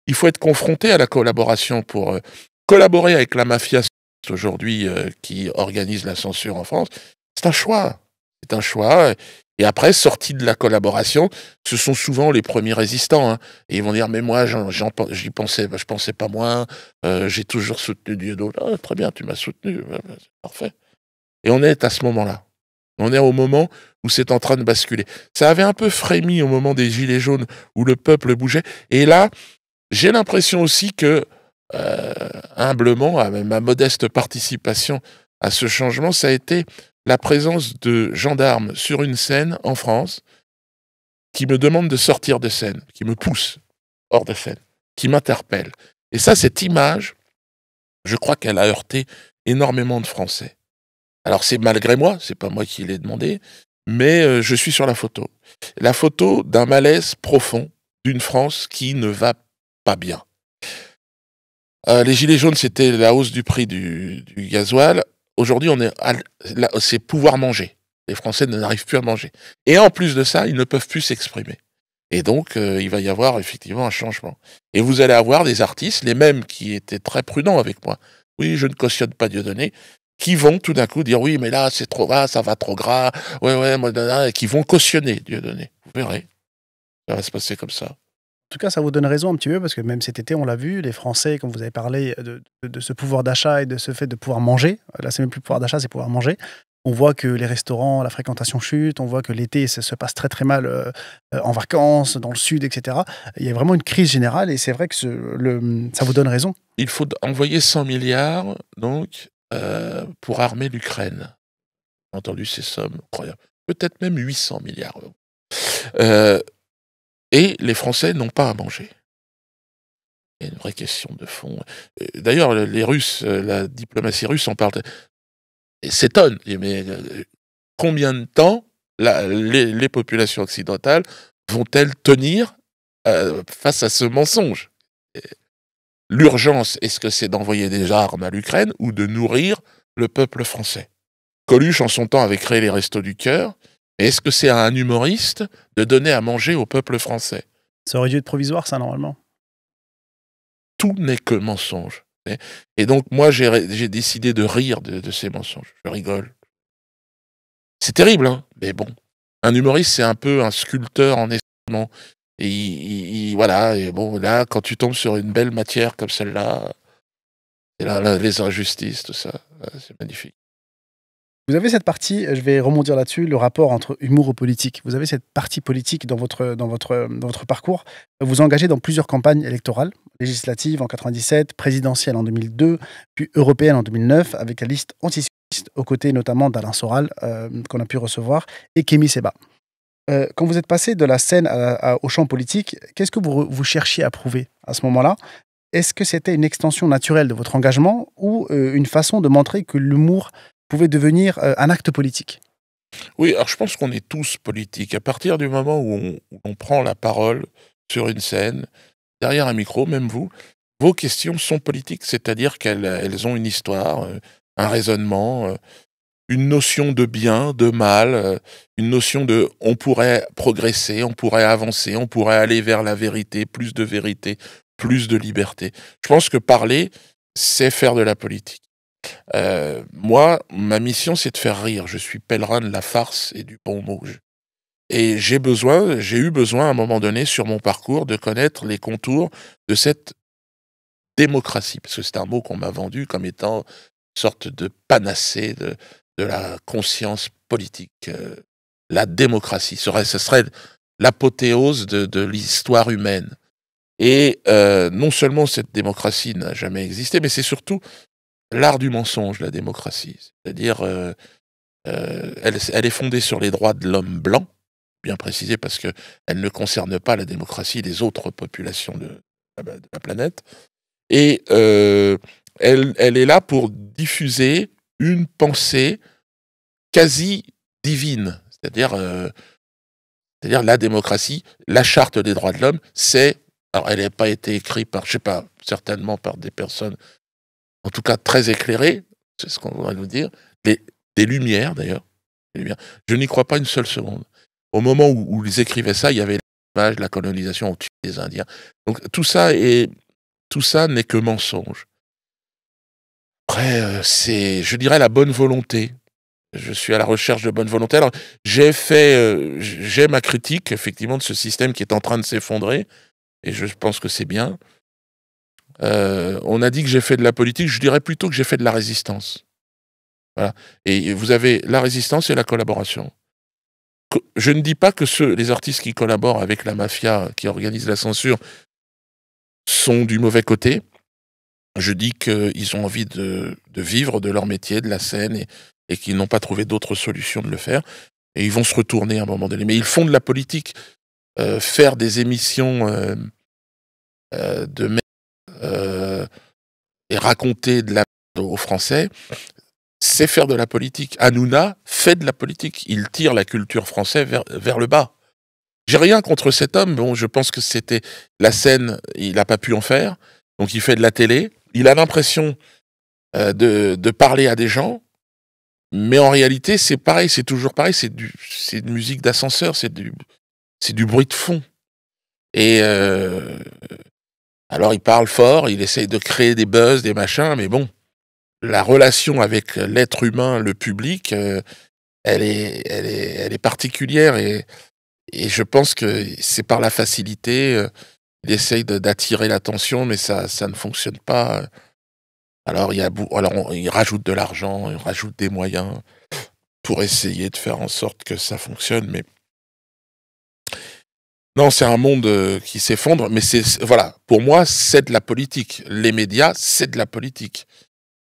il faut être confronté à la collaboration pour collaborer avec la mafia aujourd'hui qui organise la censure en France. C'est un choix. C'est un choix. Et après, sortis de la collaboration, ce sont souvent les premiers résistants. Hein. Et ils vont dire, mais moi, j'y pensais, je pensais pas moins. J'ai toujours soutenu Dieudonné. Ah, très bien, tu m'as soutenu. C'est parfait. Et on est à ce moment-là. On est au moment où c'est en train de basculer. Ça avait un peu frémi au moment des Gilets jaunes où le peuple bougeait. Et là, j'ai l'impression aussi que, humblement, à ma modeste participation à ce changement, ça a été la présence de gendarmes sur une scène en France qui me demandent de sortir de scène, qui me poussent hors de scène, qui m'interpellent. Et ça, cette image, je crois qu'elle a heurté énormément de Français. Alors c'est malgré moi, c'est pas moi qui l'ai demandé, mais je suis sur la photo. La photo d'un malaise profond d'une France qui ne va pas bien. Les gilets jaunes, c'était la hausse du prix du gasoil. Aujourd'hui, c'est pouvoir manger. Les Français n'arrivent plus à manger. Et en plus de ça, ils ne peuvent plus s'exprimer. Et donc, il va y avoir effectivement un changement. Et vous allez avoir des artistes, les mêmes qui étaient très prudents avec moi. Oui, je ne cautionne pas Dieudonné, qui vont tout d'un coup dire oui, mais là, c'est trop gras, ça va trop gras. Ouais, moi, et qui vont cautionner Dieudonné. Vous verrez. Ça va se passer comme ça. En tout cas, ça vous donne raison un petit peu parce que même cet été, on l'a vu, les Français, comme vous avez parlé de ce pouvoir d'achat et de ce fait de pouvoir manger, là, c'est même plus pouvoir d'achat, c'est pouvoir manger. On voit que les restaurants, la fréquentation chute, on voit que l'été, ça se passe très très mal en vacances, dans le sud, etc. Il y a vraiment une crise générale et c'est vrai que ça vous donne raison. Il faut envoyer 100 milliards, donc, pour armer l'Ukraine. J'ai entendu ces sommes incroyables. Peut-être même 800 milliards d'euros. Et les Français n'ont pas à manger. Il y a une vraie question de fond. D'ailleurs, les Russes, la diplomatie russe en parle et s'étonne. Mais combien de temps les populations occidentales vont-elles tenir face à ce mensonge? L'urgence, est-ce que c'est d'envoyer des armes à l'Ukraine ou de nourrir le peuple français? Coluche, en son temps, avait créé les Restos du Cœur. Mais est-ce que c'est à un humoriste de donner à manger au peuple français? Ça aurait dû être provisoire, ça, normalement. Tout n'est que mensonge. Et donc, moi, j'ai décidé de rire de ces mensonges. Je rigole. C'est terrible, hein, mais bon. Un humoriste, c'est un peu un sculpteur en essayement. Et voilà, et bon, là, quand tu tombes sur une belle matière comme celle-là, et là, les injustices, tout ça, c'est magnifique. Vous avez cette partie, je vais rebondir là-dessus, le rapport entre humour et politique. Vous avez cette partie politique dans votre parcours. Vous engagez dans plusieurs campagnes électorales, législatives en 97, présidentielles en 2002, puis européennes en 2009, avec la liste antisémite, aux côtés notamment d'Alain Soral, qu'on a pu recevoir, et Kémy Séba. Quand vous êtes passé de la scène au champ politique, qu'est-ce que vous cherchiez à prouver à ce moment-là? Est-ce que c'était une extension naturelle de votre engagement ou une façon de montrer que l'humour pouvait devenir un acte politique? Oui, alors je pense qu'on est tous politiques. À partir du moment où on prend la parole sur une scène, derrière un micro, même vous, vos questions sont politiques, c'est-à-dire qu'elles ont une histoire, un raisonnement, une notion de bien, de mal, une notion de on pourrait progresser, on pourrait avancer, on pourrait aller vers la vérité, plus de liberté. Je pense que parler, c'est faire de la politique. Moi, ma mission, c'est de faire rire. Je suis pèlerin de la farce et du bon mot. Et j'ai eu besoin à un moment donné sur mon parcours de connaître les contours de cette démocratie, parce que c'est un mot qu'on m'a vendu comme étant une sorte de panacée de la conscience politique. La démocratie ce serait l'apothéose de l'histoire humaine. Et non seulement cette démocratie n'a jamais existé, mais c'est surtout l'art du mensonge, la démocratie. C'est-à-dire, elle est fondée sur les droits de l'homme blanc, bien précisé, parce qu'elle ne concerne pas la démocratie des autres populations de la planète. Et elle est là pour diffuser une pensée quasi divine. C'est-à-dire la démocratie, la charte des droits de l'homme, alors elle n'a pas été écrite par, je sais pas, certainement par des personnes en tout cas très éclairé, c'est ce qu'on va nous dire, des lumières d'ailleurs. Je n'y crois pas une seule seconde. Au moment où ils écrivaient ça, il y avait l'image de la colonisation au-dessus des Indiens. Donc tout ça n'est que mensonge. Après, c'est, je dirais, la bonne volonté. Je suis à la recherche de bonne volonté. Alors, j'ai ma critique, effectivement, de ce système qui est en train de s'effondrer, et je pense que c'est bien. On a dit que j'ai fait de la politique, je dirais plutôt que j'ai fait de la résistance. Voilà. Et vous avez la résistance et la collaboration. Je ne dis pas que les artistes qui collaborent avec la mafia qui organise la censure sont du mauvais côté. Je dis qu'ils ont envie de vivre de leur métier, de la scène, et qu'ils n'ont pas trouvé d'autre solution de le faire. Et ils vont se retourner à un moment donné. Mais ils font de la politique. Faire des émissions de et raconter de la aux Français, c'est faire de la politique. Hanouna fait de la politique. Il tire la culture française vers le bas. J'ai rien contre cet homme. Bon, je pense que c'était la scène, il n'a pas pu en faire. Donc il fait de la télé. Il a l'impression de parler à des gens. Mais en réalité, c'est pareil, c'est toujours pareil. C'est une musique d'ascenseur, c'est du bruit de fond. Et alors il parle fort, il essaye de créer des buzz, des machins, mais bon, la relation avec l'être humain, le public, elle est particulière et je pense que c'est par la facilité. Il essaye d'attirer l'attention, mais ça ne fonctionne pas. Alors il rajoute de l'argent, il rajoute des moyens pour essayer de faire en sorte que ça fonctionne, mais non, c'est un monde qui s'effondre, mais voilà, pour moi, c'est de la politique. Les médias, c'est de la politique.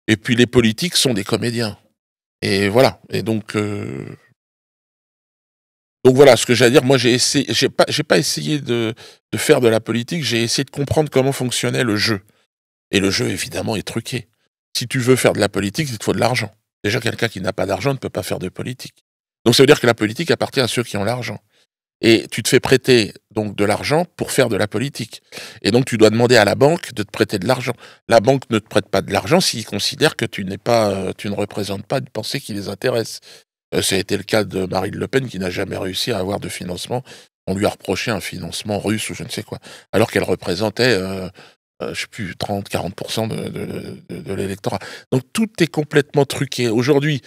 Et puis les politiques sont des comédiens. Et voilà. Et donc voilà, ce que j'ai à dire, moi j'ai pas essayé de faire de la politique, j'ai essayé de comprendre comment fonctionnait le jeu. Et le jeu, évidemment, est truqué. Si tu veux faire de la politique, il te faut de l'argent. Déjà, quelqu'un qui n'a pas d'argent ne peut pas faire de politique. Donc ça veut dire que la politique appartient à ceux qui ont l'argent. Et tu te fais prêter donc de l'argent pour faire de la politique. Et donc tu dois demander à la banque de te prêter de l'argent. La banque ne te prête pas de l'argent s'ils considèrent que tu ne représentes pas une pensée qui les intéresse. Ça a été le cas de Marine Le Pen qui n'a jamais réussi à avoir de financement. On lui a reproché un financement russe ou je ne sais quoi, alors qu'elle représentait, je sais plus, 30-40% de l'électorat. Donc tout est complètement truqué. Aujourd'hui,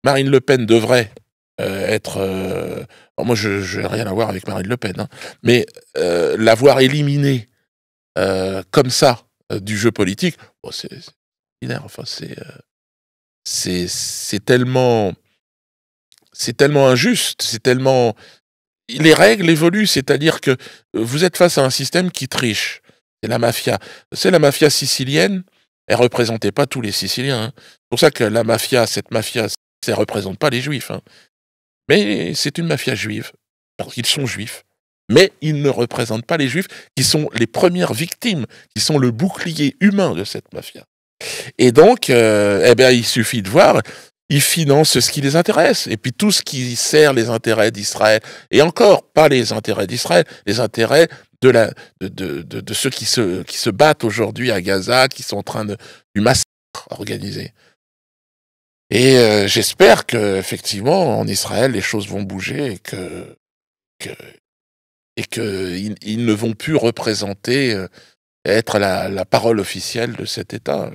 Marine Le Pen devrait être... moi, je n'ai rien à voir avec Marine Le Pen, hein, mais l'avoir éliminée comme ça du jeu politique, bon, c'est ordinaire. Enfin, c'est tellement injuste, c'est tellement... Les règles évoluent, c'est-à-dire que vous êtes face à un système qui triche. C'est la mafia. C'est la mafia sicilienne. Elle représentait pas tous les Siciliens. Hein. C'est pour ça que cette mafia, ça représente pas les Juifs. Hein. Mais c'est une mafia juive, parce qu'ils sont juifs. Mais ils ne représentent pas les Juifs, qui sont les premières victimes, qui sont le bouclier humain de cette mafia. Et donc, il suffit de voir, ils financent ce qui les intéresse. Et puis tout ce qui sert les intérêts d'Israël, et encore, pas les intérêts d'Israël, les intérêts de ceux qui se battent aujourd'hui à Gaza, qui sont en train du massacre organisé. Et j'espère que effectivement en Israël les choses vont bouger et qu'ils ne vont plus représenter, être la parole officielle de cet État,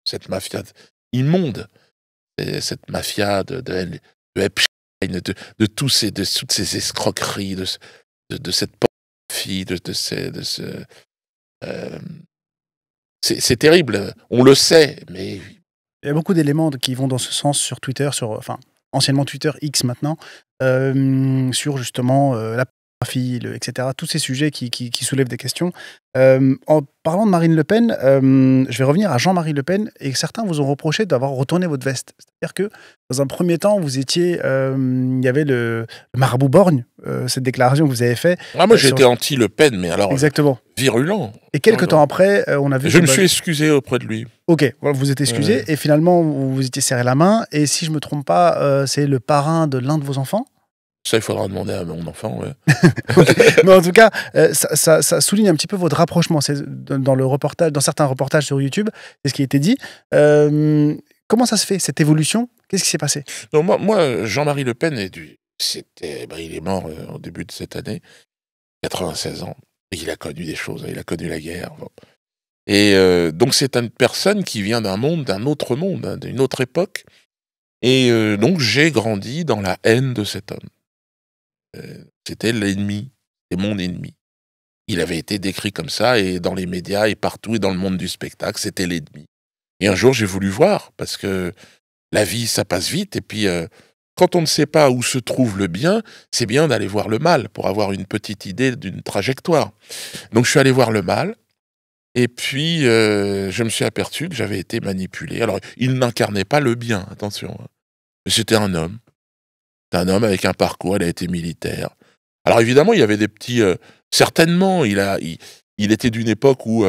cette mafia immonde, cette mafia de Epstein, de toutes ces escroqueries, de cette pornographie, c'est terrible. On le sait, mais il y a beaucoup d'éléments qui vont dans ce sens sur Twitter, anciennement Twitter, X maintenant, sur justement la pornographie, etc. Tous ces sujets qui soulèvent des questions. En parlant de Marine Le Pen, je vais revenir à Jean-Marie Le Pen, et certains vous ont reproché d'avoir retourné votre veste. C'est-à-dire que, dans un premier temps, vous étiez... il y avait le marabout borgne, cette déclaration que vous avez faite. Ah, moi, j'étais anti-Le Pen, mais alors... Exactement. Virulent. Et quelques temps après, on a vu... Je me suis excusé auprès de lui. Ok, vous êtes excusé, et finalement, vous vous étiez serré la main, et si je me trompe pas, c'est le parrain de l'un de vos enfants? Ça, il faudra demander à mon enfant, ouais. Mais en tout cas, ça souligne un petit peu votre rapprochement. C'est dans certains reportages sur YouTube, c'est ce qui a été dit. Comment ça se fait, cette évolution? Qu'est-ce qui s'est passé? Non, moi, Jean-Marie Le Pen, il est mort au début de cette année, 96 ans. Et il a connu des choses, il a connu la guerre. Bon. Et donc c'est une personne qui vient d'un autre monde, hein, d'une autre époque. Et donc j'ai grandi dans la haine de cet homme. C'était l'ennemi, c'était mon ennemi. Il avait été décrit comme ça, et dans les médias, et partout, et dans le monde du spectacle, c'était l'ennemi. Et un jour, j'ai voulu voir, parce que la vie, ça passe vite, et puis quand on ne sait pas où se trouve le bien, c'est bien d'aller voir le mal, pour avoir une petite idée d'une trajectoire. Donc je suis allé voir le mal, et puis je me suis aperçu que j'avais été manipulé. Alors, il n'incarnait pas le bien, attention. Hein. Mais c'était un homme. C'est un homme avec un parcours, il a été militaire. Alors évidemment, il y avait des petits... certainement, il était d'une époque où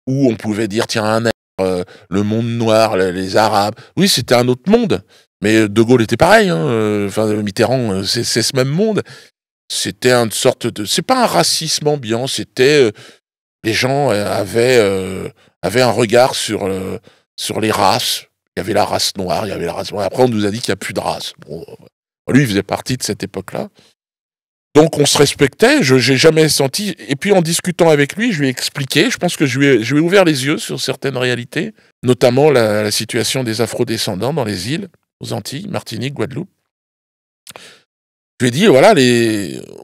on pouvait dire, tiens, un le monde noir, les Arabes. Oui, c'était un autre monde. Mais De Gaulle était pareil. Enfin, Mitterrand, c'est ce même monde. C'était une sorte de... C'est pas un racisme ambiant, c'était... les gens avaient un regard sur les races. Il y avait la race noire, il y avait la race noire. Après, on nous a dit qu'il n'y a plus de race. Bon, lui, il faisait partie de cette époque-là. Donc, on se respectait. Je n'ai jamais senti... Et puis, en discutant avec lui, je lui ai expliqué. Je pense que je lui ai ouvert les yeux sur certaines réalités, notamment la situation des afro-descendants dans les îles, aux Antilles, Martinique, Guadeloupe. Je lui ai dit, voilà,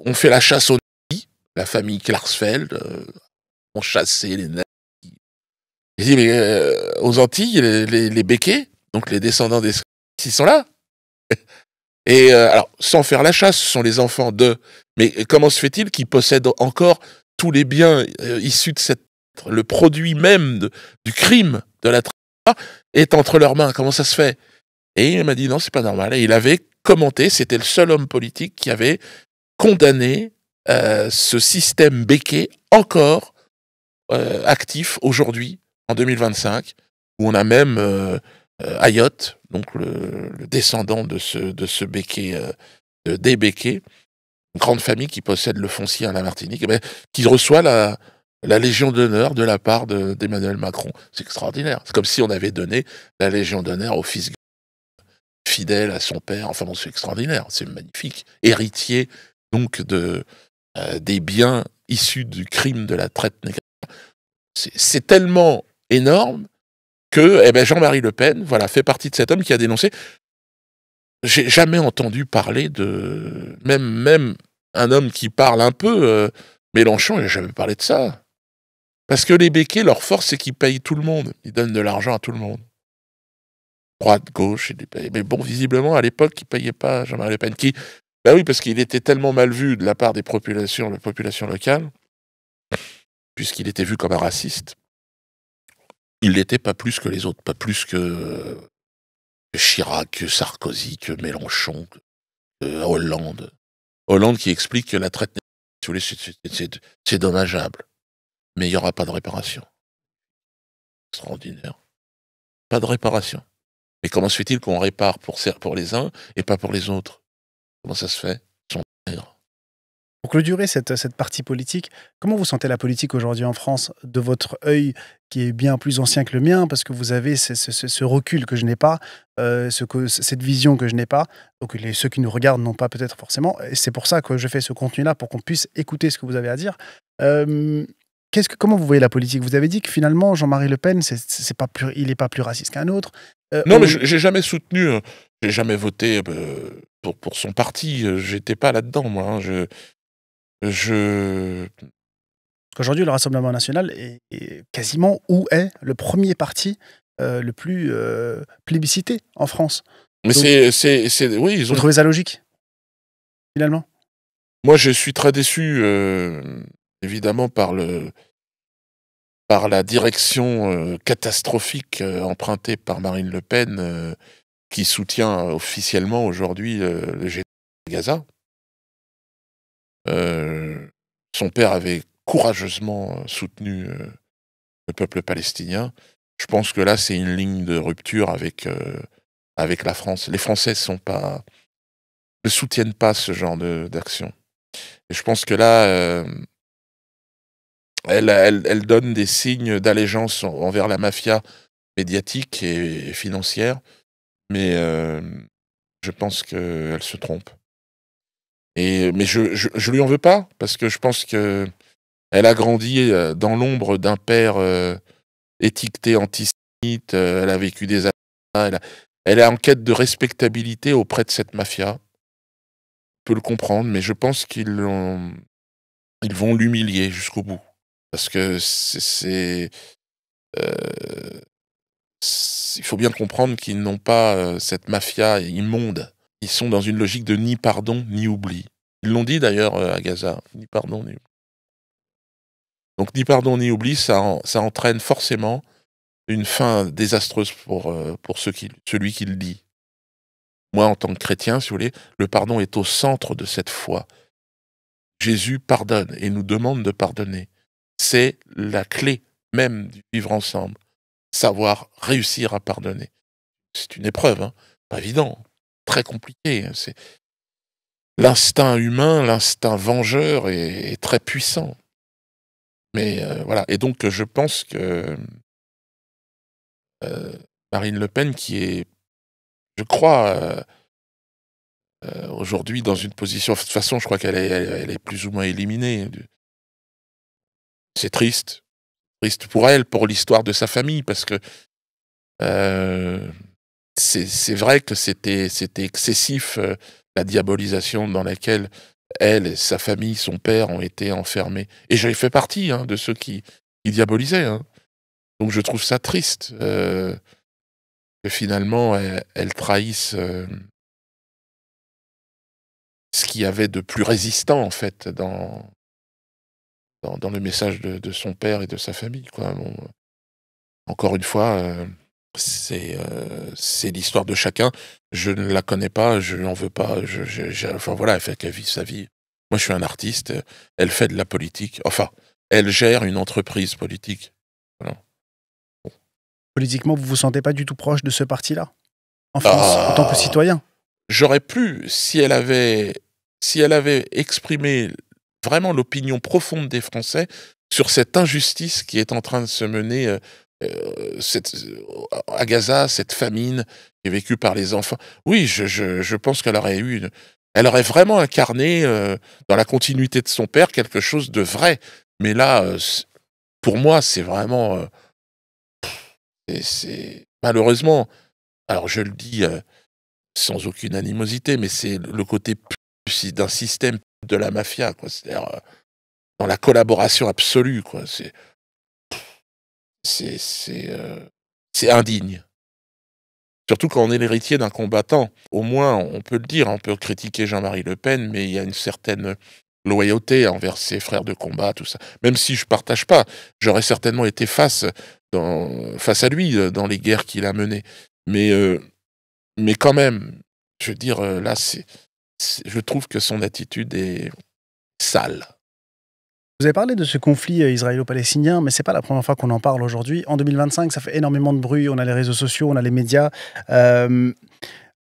on fait la chasse aux nazis, la famille Klarsfeld, on chassait les nazis. J'ai dit, mais aux Antilles, les Békés, donc les descendants des ils sont là. Et alors, sans faire la chasse, ce sont les enfants de... Mais comment se fait-il qu'ils possèdent encore tous les biens issus de le produit même du crime de la traite est entre leurs mains? Comment ça se fait? Et il m'a dit, non, c'est pas normal. Et il avait commenté, c'était le seul homme politique qui avait condamné ce système béquet encore actif aujourd'hui, en 2025, où on a même Ayot, donc le descendant de ce béquet, des béquets, une grande famille qui possède le foncier à la Martinique, qui reçoit la Légion d'honneur de la part d'Emmanuel Macron. C'est extraordinaire. C'est comme si on avait donné la Légion d'honneur au fils fidèle à son père. Enfin bon, c'est extraordinaire, c'est magnifique. Héritier donc des biens issus du crime de la traite négrière. C'est tellement énorme que Jean-Marie Le Pen, voilà, fait partie de cet homme qui a dénoncé. J'ai jamais entendu parler de même un homme qui parle un peu, Mélenchon, il n'a jamais parlé de ça. Parce que les béquets, leur force, c'est qu'ils payent tout le monde. Ils donnent de l'argent à tout le monde. Droite, gauche, mais bon, visiblement, à l'époque, ils ne payaient pas Jean-Marie Le Pen. Ben oui, parce qu'il était tellement mal vu de la part des populations, la population locale, puisqu'il était vu comme un raciste. Il l'était pas plus que les autres, pas plus que Chirac, que Sarkozy, que Mélenchon, que Hollande. Hollande qui explique que la traite, si vous voulez, c'est dommageable, mais il n'y aura pas de réparation. Extraordinaire. Pas de réparation. Mais comment se fait-il qu'on répare pour les uns et pas pour les autres? Comment ça se fait? Ils sont nègres. Pour clôturer cette partie politique, comment vous sentez la politique aujourd'hui en France, de votre œil qui est bien plus ancien que le mien, parce que vous avez ce recul que je n'ai pas, cette vision que je n'ai pas, donc ceux qui nous regardent n'ont pas peut-être forcément, et c'est pour ça que je fais ce contenu-là, pour qu'on puisse écouter ce que vous avez à dire. Comment vous voyez la politique? Vous avez dit que finalement, Jean-Marie Le Pen, il n'est pas plus raciste qu'un autre. Non, mais j'ai jamais soutenu, j'ai jamais voté pour son parti. J'étais pas là-dedans, moi. Hein. Qu'aujourd'hui, le Rassemblement national est quasiment ou est le premier parti le plus plébiscité en France. Mais Donc, oui, vous trouvez ça logique, finalement? Moi, je suis très déçu, évidemment, par la direction catastrophique empruntée par Marine Le Pen, qui soutient officiellement aujourd'hui le génocide de Gaza. Son père avait courageusement soutenu le peuple palestinien. Je pense que là, c'est une ligne de rupture avec la France. Les Français ne soutiennent pas ce genre d'action. Et je pense que là, elle donne des signes d'allégeance envers la mafia médiatique et financière, mais je pense qu'elle se trompe. Mais je lui en veux pas, parce que je pense que elle a grandi dans l'ombre d'un père étiqueté antisémite, elle a vécu des attentats, elle est en quête de respectabilité auprès de cette mafia. On peut le comprendre, mais je pense qu'ils vont l'humilier jusqu'au bout. Parce que il faut bien comprendre qu'ils n'ont pas cette mafia immonde. Ils sont dans une logique de ni pardon, ni oubli. Ils l'ont dit d'ailleurs à Gaza, ni pardon, ni oubli. Donc ni pardon, ni oubli, ça entraîne forcément une fin désastreuse pour celui qui le dit. Moi, en tant que chrétien, si vous voulez, le pardon est au centre de cette foi. Jésus pardonne et nous demande de pardonner. C'est la clé même du vivre ensemble. savoir réussir à pardonner. C'est une épreuve, hein, pas évident, très compliqué, hein, c'est l'instinct humain, l'instinct vengeur est très puissant. Mais voilà, et donc je pense que, heu, Marine Le Pen qui est, je crois, aujourd'hui dans une position, de toute façon je crois qu'elle est plus ou moins éliminée du c'est triste, triste pour elle, pour l'histoire de sa famille parce que, heu, c'est vrai que c'était excessif, la diabolisation dans laquelle elle et sa famille, son père ont été enfermés et j'avais fait partie, hein, de ceux qui diabolisaient, hein. Donc je trouve ça triste, que finalement elle trahisse, ce qu'il y avait de plus résistant en fait dans le message de son père et de sa famille, quoi. Bon, encore une fois, c'est l'histoire de chacun. Je ne la connais pas, je n'en veux pas, enfin voilà, elle fait qu'elle vit sa vie. Moi, je suis un artiste, elle fait de la politique, enfin, elle gère une entreprise politique. Voilà. Politiquement, vous vous sentez pas du tout proche de ce parti-là? En France, en tant que Ah! citoyen? J'aurais pu, si elle avait exprimé vraiment l'opinion profonde des Français sur cette injustice qui est en train de se mener, cette à Gaza, cette famine qui est vécue par les enfants. Oui, je pense elle aurait vraiment incarné, dans la continuité de son père, quelque chose de vrai. Mais là, pour moi, c'est vraiment, c'est malheureusement, alors je le dis, sans aucune animosité, mais c'est le côté plus d'un système de la mafia, quoi. C'est-à-dire, dans la collaboration absolue, quoi. C'est c'est, heu, c'est indigne. Surtout quand on est l'héritier d'un combattant. Au moins, on peut le dire, on peut critiquer Jean-Marie Le Pen, mais il y a une certaine loyauté envers ses frères de combat, tout ça. Même si je partage pas, j'aurais certainement été face à lui, dans les guerres qu'il a menées. Mais, mais quand même, je veux dire, là, je trouve que son attitude est sale. Vous avez parlé de ce conflit, israélo-palestinien, mais c'est pas la première fois qu'on en parle aujourd'hui. En 2025, ça fait énormément de bruit, on a les réseaux sociaux, on a les médias. Hem,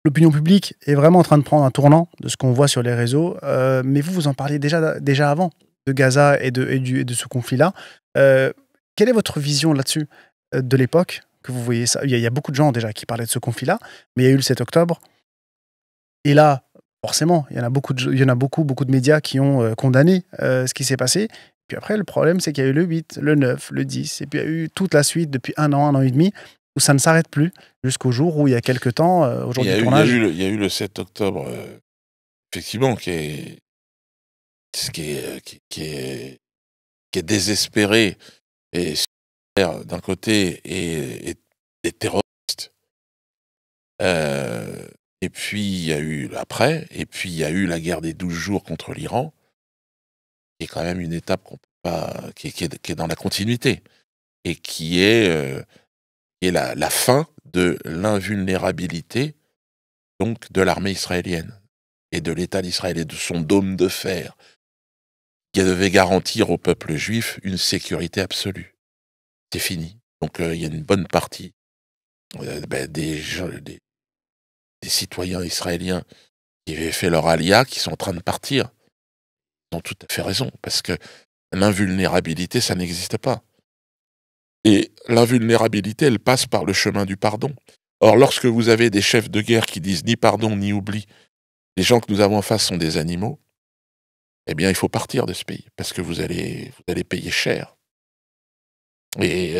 L'opinion publique est vraiment en train de prendre un tournant de ce qu'on voit sur les réseaux, mais vous, vous en parliez déjà avant de Gaza et de ce conflit-là. Heu, Quelle est votre vision là-dessus, de l'époque que vous voyez ça? Il y a beaucoup de gens déjà qui parlaient de ce conflit-là, mais il y a eu le 7 octobre et là, forcément, il y en a beaucoup, beaucoup de médias qui ont, condamné, ce qui s'est passé. Puis après, le problème, c'est qu'il y a eu le 8, le 9, le 10 et puis il y a eu toute la suite depuis un an et demi, où ça ne s'arrête plus, jusqu'au jour où il y a quelque temps, au jour Il y du a eu il y a tournage. eu le il y a eu le 7 octobre, effectivement, qui est désespéré et d'un côté et terroriste. Et puis il y a eu après, et puis il y a eu la guerre des 12 jours contre l'Iran, qui est quand même une étape qu'on peut pas qui est dans la continuité et qui est la fin de l'invulnérabilité, donc de l'armée israélienne et de l'État d'Israël et de son dôme de fer, qui devait garantir au peuple juif une sécurité absolue. C'est fini. Donc il y a une bonne partie, des gens des citoyens israéliens qui avaient fait leur alia, qui sont en train de partir. Ils ont tout à fait raison, parce que l'invulnérabilité, ça n'existe pas. Et l'invulnérabilité, elle passe par le chemin du pardon. Or, lorsque vous avez des chefs de guerre qui disent ni pardon ni oubli, les gens que nous avons en face sont des animaux, eh bien, il faut partir de ce pays, parce que vous allez payer cher. Et,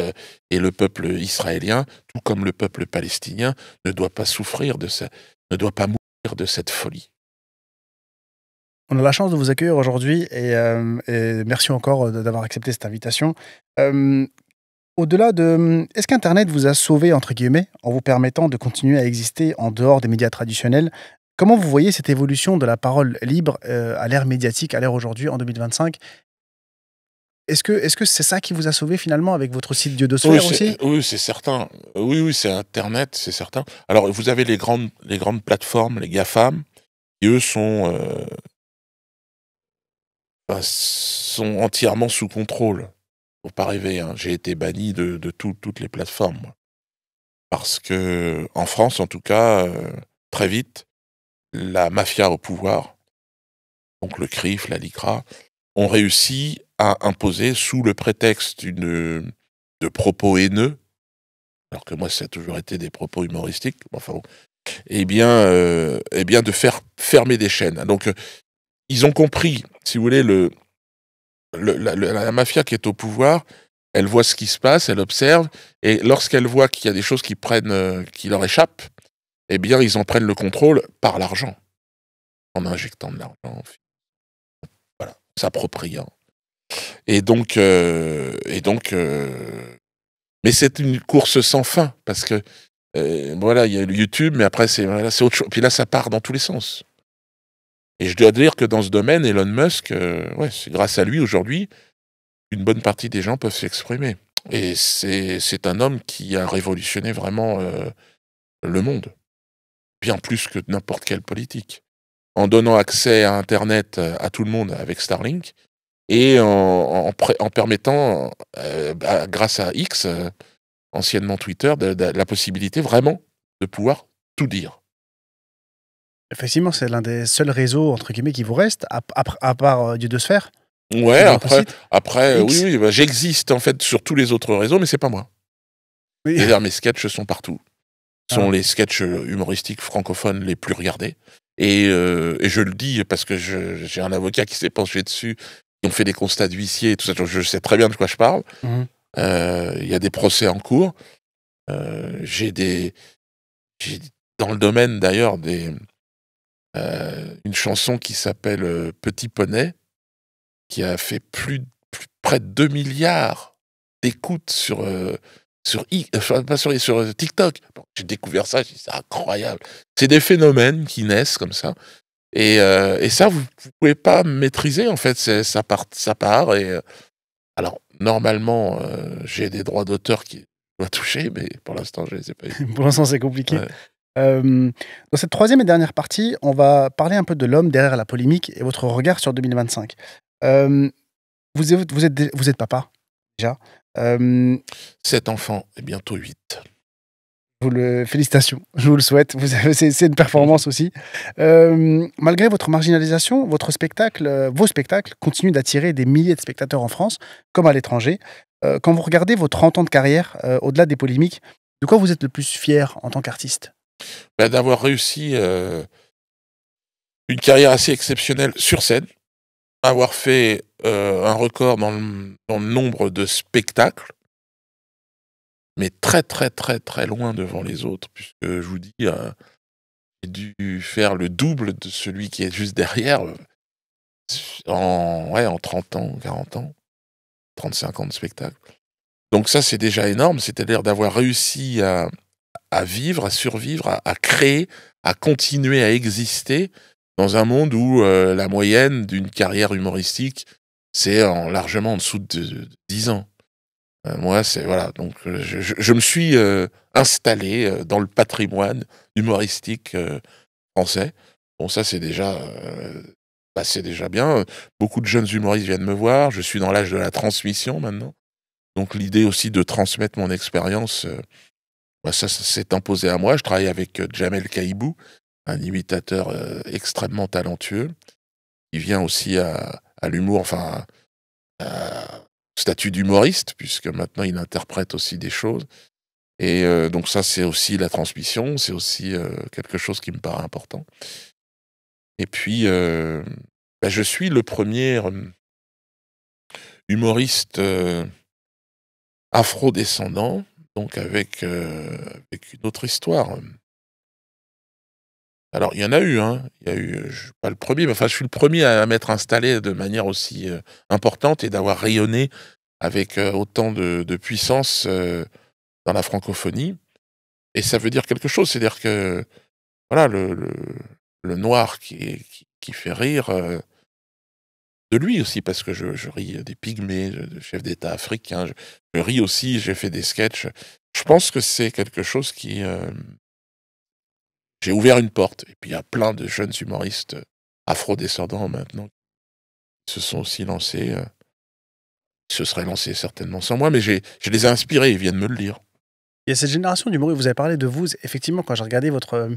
et le peuple israélien, tout comme le peuple palestinien, ne doit pas souffrir de ça, ne doit pas mourir de cette folie. On a la chance de vous accueillir aujourd'hui et merci encore, d'avoir accepté cette invitation. Hem, Au-delà de, est-ce qu'internet vous a «sauvé» entre guillemets, en vous permettant de continuer à exister en dehors des médias traditionnels? Comment vous voyez cette évolution de la parole libre, à l'ère médiatique, à l'ère aujourd'hui en 2025? Est-ce que c'est ça qui vous a sauvé finalement avec votre site Dieu2Sphère aussi? Oui, c'est certain. Oui, oui, c'est internet, c'est certain. Alors vous avez les grandes plateformes, les GAFAM, qui eux sont entièrement sous contrôle. Faut pas rêver, hein. J'ai été banni de toutes les plateformes, moi. parce que en France, en tout cas, très vite, la mafia au pouvoir, donc le CRIF, la LICRA, ont réussi à imposer sous le prétexte de propos haineux, alors que moi ça a toujours été des propos humoristiques, enfin bon, de faire fermer des chaînes. Donc ils ont compris, si vous voulez, la mafia qui est au pouvoir, elle voit ce qui se passe, elle observe, et lorsqu'elle voit qu'il y a des choses qui leur échappent, eh bien ils en prennent le contrôle par l'argent, en injectant de l'argent, voilà, s'appropriant. Mais c'est une course sans fin, parce que voilà, il y a le YouTube, mais après c'est autre chose. Puis là, ça part dans tous les sens. Et je dois dire que dans ce domaine, Elon Musk, ouais, c'est grâce à lui aujourd'hui, une bonne partie des gens peuvent s'exprimer. Et c'est un homme qui a révolutionné vraiment le monde, bien plus que n'importe quel politique, en donnant accès à Internet à tout le monde avec Starlink et en permettant, grâce à X, anciennement Twitter, la possibilité vraiment de pouvoir tout dire. Effectivement, c'est l'un des seuls réseaux, entre guillemets, qui vous reste, à part Dieu2Sphère, Ouais, qui est votre site, oui, X. oui, bah, j'existe en fait sur tous les autres réseaux, mais c'est pas moi. Oui. C'est-à-dire mes sketchs sont partout. Ce sont Ah. les sketchs humoristiques francophones les plus regardés. Et je le dis parce que j'ai un avocat qui s'est penché dessus, qui ont fait des constats d'huissier et tout ça, donc je sais très bien de quoi je parle. Mmh. Il y a des procès en cours. J'ai dans le domaine d'ailleurs une chanson qui s'appelle Petit Poney, qui a fait près de 2 milliards d'écoutes sur TikTok. Bon, j'ai découvert ça, j'ai dit: «C'est incroyable». C'est des phénomènes qui naissent comme ça et ça vous pouvez pas maîtriser en fait, ça part alors normalement, j'ai des droits d'auteur qui doivent toucher, mais pour l'instant je les ai pas eu. Pour l'instant, c'est compliqué. Ouais. Dans cette troisième et dernière partie, on va parler un peu de l'homme derrière la polémique et votre regard sur 2025. Hem, vous êtes papa, déjà. Hem, 7 enfants et bientôt 8. félicitations, je vous le souhaite. C'est une performance aussi. Malgré votre marginalisation, vos spectacles continuent d'attirer des milliers de spectateurs en France, comme à l'étranger. Quand vous regardez vos 30 ans de carrière, au-delà des polémiques, de quoi vous êtes le plus fier en tant qu'artiste? Bah, d'avoir réussi, une carrière assez exceptionnelle sur scène, avoir fait, un record dans le nombre de spectacles, mais très, très, très, très loin devant les autres puisque je vous dis, j'ai dû faire le double de celui qui est juste derrière, en 30 ans, 40 ans, 35 ans de spectacle. Donc ça, c'est déjà énorme, c'est-à-dire d'avoir réussi à vivre, à survivre, à créer, à continuer à exister dans un monde où la moyenne d'une carrière humoristique, c'est largement en dessous de 10 ans. Moi, c'est voilà, donc je me suis installé dans le patrimoine humoristique français. Bon, ça, c'est déjà bien. Beaucoup de jeunes humoristes viennent me voir. Je suis dans l'âge de la transmission maintenant. Donc l'idée aussi de transmettre mon expérience, bah, ça s'est imposé à moi. Je travaille avec Jamel Kaïbou, un imitateur extrêmement talentueux, qui vient aussi à l'humour, enfin, statut d'humoriste, puisque maintenant il interprète aussi des choses. Et donc ça, c'est aussi la transmission, c'est aussi quelque chose qui me paraît important. Et puis, bah, je suis le premier humoriste afro-descendant, donc avec une autre histoire. Alors, il y en a eu, hein. Il y a eu, je suis pas le premier, mais enfin, je suis le premier à m'être installé de manière aussi importante et d'avoir rayonné avec autant de puissance dans la francophonie. Et ça veut dire quelque chose, c'est-à-dire que voilà, le noir qui fait rire, de lui aussi, parce que je ris des pygmées, de chefs d'État africains, je ris aussi, j'ai fait des sketchs. Je pense que c'est quelque chose qui, j'ai ouvert une porte et puis il y a plein de jeunes humoristes afro-descendants maintenant qui se sont aussi lancés, ils se seraient lancés certainement sans moi, mais je les ai inspirés, ils viennent me le dire. Il y a cette génération d'humoristes, vous avez parlé de vous, effectivement, quand j'ai regardé votre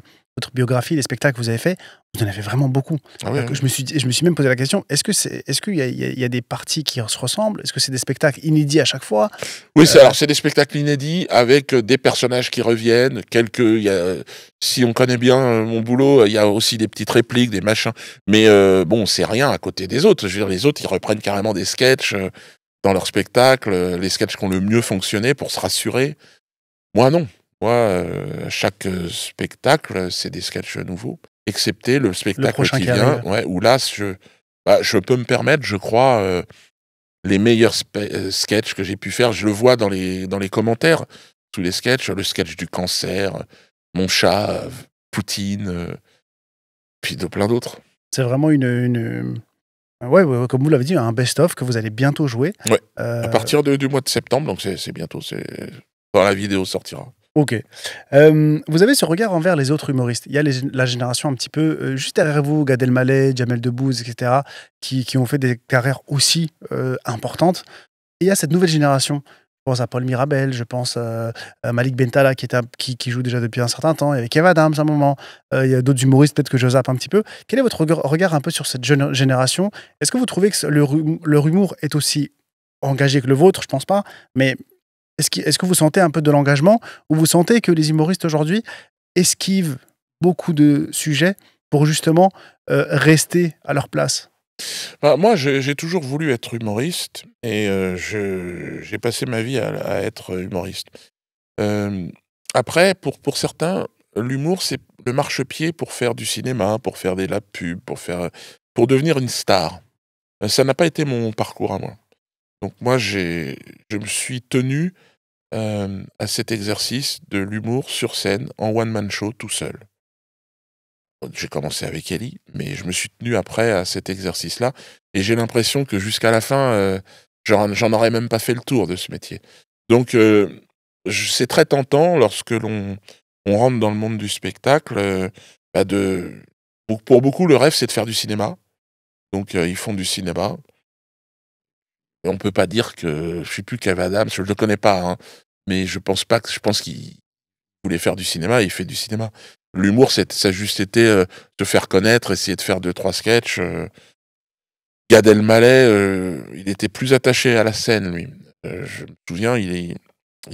biographie, les spectacles que vous avez faits, vous en avez vraiment beaucoup. Ah ouais, ouais. Je me suis même posé la question, est-ce qu'il y a des parties qui se ressemblent? Est-ce que c'est des spectacles inédits à chaque fois? Oui, alors c'est des spectacles inédits avec des personnages qui reviennent, si on connaît bien mon boulot, il y a aussi des petites répliques, des machins, mais bon, c'est rien à côté des autres. Je veux dire, les autres, ils reprennent carrément des sketchs dans leurs spectacles, les sketchs qui ont le mieux fonctionné pour se rassurer. Moi, non. Moi, chaque spectacle, c'est des sketchs nouveaux, excepté le spectacle prochain qui qui vient, arrive. ouais, où là, je peux me permettre, je crois, les meilleurs sketchs que j'ai pu faire. Je le vois dans les commentaires, sous les sketchs, le sketch du cancer, mon chat, Poutine, puis de plein d'autres. C'est vraiment ouais, ouais, ouais, comme vous l'avez dit, un best-of que vous allez bientôt jouer. Ouais, à partir du mois de septembre, donc c'est bientôt, quand la vidéo sortira. OK. Vous avez ce regard envers les autres humoristes. Il y a la génération un petit peu, juste derrière vous, Gad Elmaleh, Jamel Debbouze et cetera, qui ont fait des carrières aussi, importantes. Et il y a cette nouvelle génération. Je pense à Paul Mirabel, je pense, à Malik Bentala qui joue déjà depuis un certain temps. Il y avait Kev Adams à un moment. Il y a d'autres humoristes, peut-être que je zappe un petit peu. Quel est votre regard un peu sur cette jeune génération? Est-ce que vous trouvez que leur humour est aussi engagé que le vôtre? Je pense pas. Mais est-ce que vous sentez un peu de l'engagement ou vous sentez que les humoristes aujourd'hui esquivent beaucoup de sujets pour justement rester à leur place? Bah, moi, j'ai toujours voulu être humoriste et j'ai passé ma vie à être humoriste. Hem, Après, pour certains, l'humour, c'est le marchepied pour faire du cinéma, pour faire de la pub, pour devenir une star. Ça n'a pas été mon parcours à moi. Donc moi, je me suis tenu, à cet exercice de l'humour sur scène, en one man show, tout seul. J'ai commencé avec Ellie, mais je me suis tenu après à cet exercice-là et j'ai l'impression que jusqu'à la fin, j'en aurais même pas fait le tour de ce métier. Donc c'est très tentant lorsque on rentre dans le monde du spectacle, bah, pour beaucoup, le rêve, c'est de faire du cinéma. Donc ils font du cinéma et on peut pas dire que je sais plus Kev Adams, je le connais pas, hein, mais je pense qu'il voulait faire du cinéma et il fait du cinéma. L'humour, ça a juste été, se faire connaître, essayer de faire deux trois sketchs. Gad Elmaleh, il était plus attaché à la scène, lui. Je me souviens, il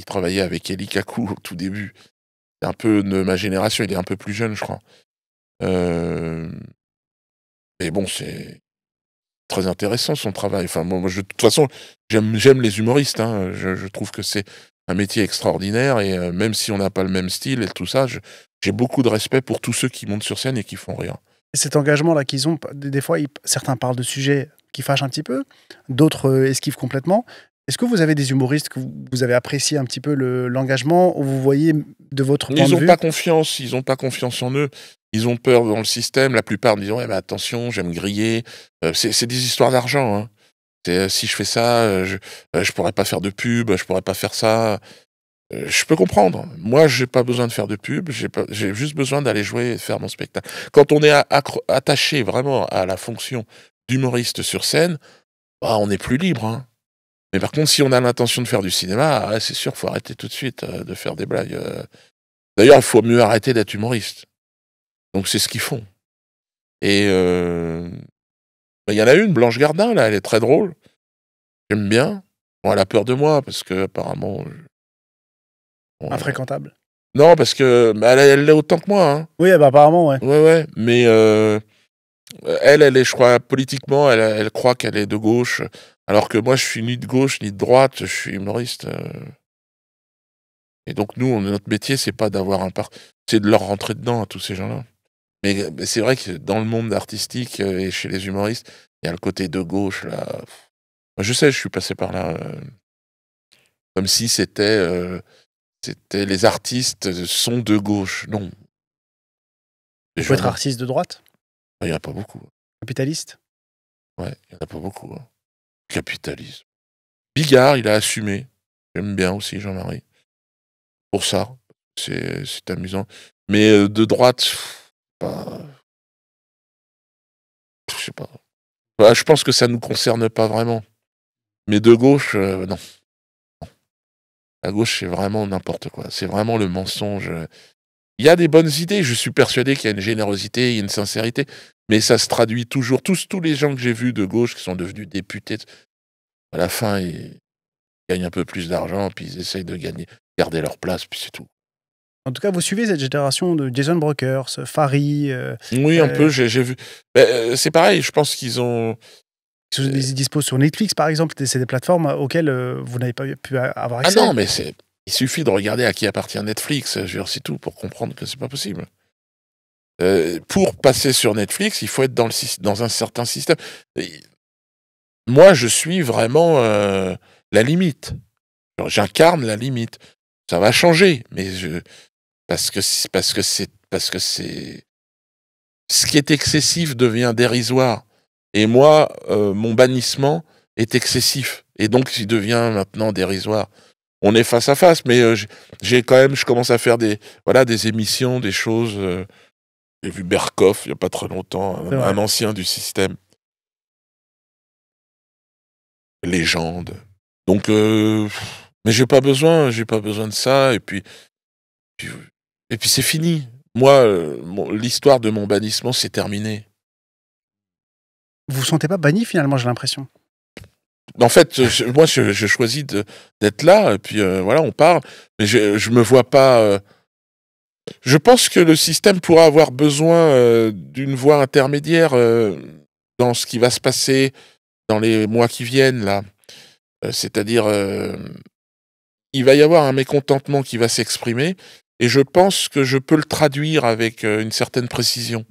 travaillait avec Eli Kaku au tout début. C'est un peu de ma génération, il est un peu plus jeune, je crois. Hem, mais bon, c'est très intéressant son travail. Enfin, moi, de toute façon, j'aime les humoristes, hein. Je trouve que c'est un métier extraordinaire et même si on n'a pas le même style et tout ça, j'ai beaucoup de respect pour tous ceux qui montent sur scène et qui font rire. Et cet engagement-là qu'ils ont, des fois, certains parlent de sujets qui fâchent un petit peu, d'autres esquivent complètement. Est-ce que vous avez des humoristes que vous avez apprécié un petit peu l'engagement, ou vous voyez de votre point Ils de ont vue? pas confiance, ils ont pas confiance en eux. Ils ont peur dans le système. La plupart me disent: «Ouais, mais attention, je vais me griller». C'est des histoires d'argent, hein. Si je fais ça, je pourrais pas faire de pub, je pourrais pas faire ça. Je peux comprendre. Moi, j'ai pas besoin de faire de pub, j'ai juste besoin d'aller jouer et faire mon spectacle. Quand on est attaché vraiment à la fonction d'humoriste sur scène, bah, on est plus libre, hein. Mais par contre, si on a l'intention de faire du cinéma, ah ouais, c'est sûr, faut arrêter tout de suite, de faire des blagues. D'ailleurs, il faut mieux arrêter d'être humoriste. Donc c'est ce qu'ils font et bah, il y en a une, Blanche Gardin, là, elle est très drôle. J'aime bien. Bon, elle a peur de moi parce qu'apparemment, bon, Infréquentable. non, parce que, bah, elle l'est autant que moi, hein. Oui, bah, apparemment, ouais. Ouais, ouais, mais elle est, je crois, politiquement, elle croit qu'elle est de gauche, alors que moi, je suis ni de gauche ni de droite, je suis humoriste. Et donc nous, notre métier, c'est pas d'avoir c'est de leur rentrer dedans à tous ces gens-là. Mais c'est vrai que dans le monde artistique, et chez les humoristes, il y a le côté de gauche là. Moi, je sais, je suis passé par là, comme si c'était les artistes sont de gauche. Non, les On peut gens être non. artiste de droite, Il y en a pas beaucoup. capitaliste. Ouais, il y en a pas beaucoup, hein. Capitalisme. Bigard, il a assumé. J'aime bien aussi Jean-Marie. Pour ça, c'est amusant. Mais de droite, pas je sais pas. Bah, je pense que ça nous concerne pas vraiment. Mais de gauche, non. La gauche, c'est vraiment n'importe quoi. C'est vraiment le mensonge. Il y a des bonnes idées. Je suis persuadé qu'il y a une générosité, il y a une sincérité. Mais ça se traduit toujours. Tous les gens que j'ai vus de gauche qui sont devenus députés, à la fin, ils gagnent un peu plus d'argent, puis ils essayent de garder leur place, puis c'est tout. En tout cas, vous suivez cette génération de Jason Brokers, Fari. Oui, un peu, j'ai vu. C'est pareil, je pense qu'ils ont. Ils disposent sur Netflix, par exemple. C'est des plateformes auxquelles vous n'avez pas pu avoir Ah accès. non, mais il suffit de regarder à qui appartient Netflix, je veux dire, c'est tout, pour comprendre que c'est pas possible. Pour passer sur Netflix, il faut être dans un certain système. Moi, je suis vraiment la limite. J'incarne la limite. Ça va changer, mais parce que c'est ce qui est excessif devient dérisoire. Et moi, mon bannissement est excessif, et donc il devient maintenant dérisoire. On est face à face, mais je commence à faire des émissions, des choses. J'ai vu Berkoff il y a pas très longtemps, un ancien du système. Légende. Donc, mais j'ai pas besoin de ça, et puis c'est fini. Moi, l'histoire de mon bannissement, c'est terminé. Vous vous sentez pas banni finalement, j'ai l'impression. En fait, moi, je choisis d'être là, et puis voilà, on parle, mais je me vois pas. Je pense que le système pourra avoir besoin d'une voie intermédiaire dans ce qui va se passer dans les mois qui viennent, là. C'est-à-dire, il va y avoir un mécontentement qui va s'exprimer, et je pense que je peux le traduire avec une certaine précision.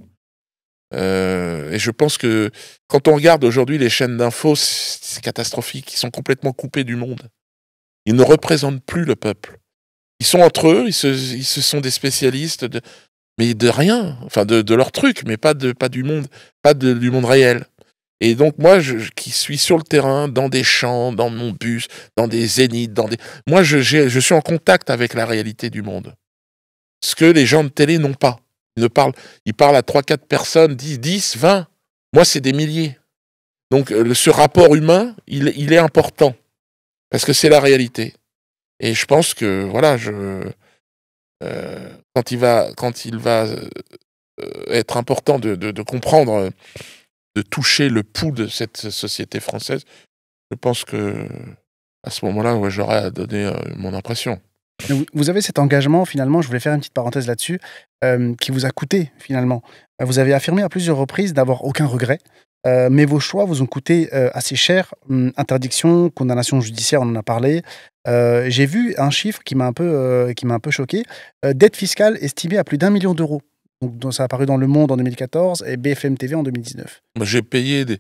Et je pense que quand on regarde aujourd'hui les chaînes d'infos, c'est catastrophique. Ils sont complètement coupés du monde. Ils ne représentent plus le peuple. Ils sont entre eux, ils se sont des spécialistes, mais de rien, enfin de leur truc, mais pas du monde, du monde réel. Et donc moi, qui suis sur le terrain, dans des champs, dans mon bus, dans des zéniths, moi je suis en contact avec la réalité du monde. Ce que les gens de télé n'ont pas. Ils parlent à 3-4 personnes, 10, 20. Moi, c'est des milliers. Donc ce rapport humain, il est important, parce que c'est la réalité. Et je pense que voilà, quand il va être important de comprendre, de toucher le pouls de cette société française, je pense que à ce moment-là, ouais, j'aurais à donner mon impression. Vous avez cet engagement, finalement, je voulais faire une petite parenthèse là-dessus, qui vous a coûté, finalement. Vous avez affirmé à plusieurs reprises d'avoir aucun regret, mais vos choix vous ont coûté assez cher. Interdiction, condamnation judiciaire, on en a parlé. J'ai vu un chiffre qui m'a un peu choqué. Dette fiscale estimée à plus d'1 million d'euros. Donc, ça a apparu dans Le Monde en 2014 et BFM TV en 2019. J'ai payé des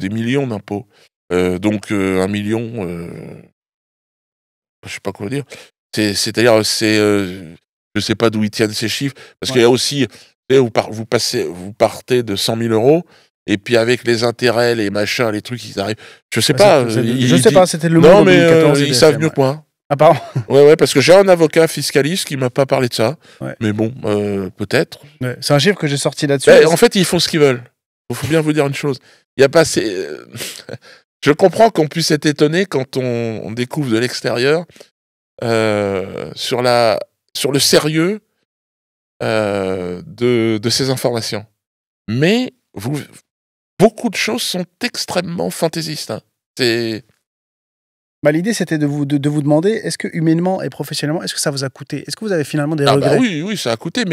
millions d'impôts. Donc 1 million, je sais pas quoi dire. C'est-à-dire, je sais pas d'où ils tiennent ces chiffres, parce qu'il y a aussi, vous partez de 100 000 euros, et puis avec les intérêts, les machins, les trucs, ils arrivent. Je sais pas. Je sais pas, c'était Le Monde Non, en mais 2014. ils savent mieux que moi. Ah, pardon. Ouais, parce que j'ai un avocat fiscaliste qui m'a pas parlé de ça. Ouais. Mais bon, peut-être. Ouais, c'est un chiffre que j'ai sorti là-dessus. En fait, ils font ce qu'ils veulent. Il faut bien vous dire une chose. Il y a pas assez. Je comprends qu'on puisse être étonné quand on découvre de l'extérieur sur le sérieux de ces informations. Mais beaucoup de choses sont extrêmement fantaisistes. Hein. L'idée, c'était de vous demander, est-ce que humainement et professionnellement, est-ce que ça vous a coûté? Est-ce que vous avez finalement des regrets? Oui, ça a coûté,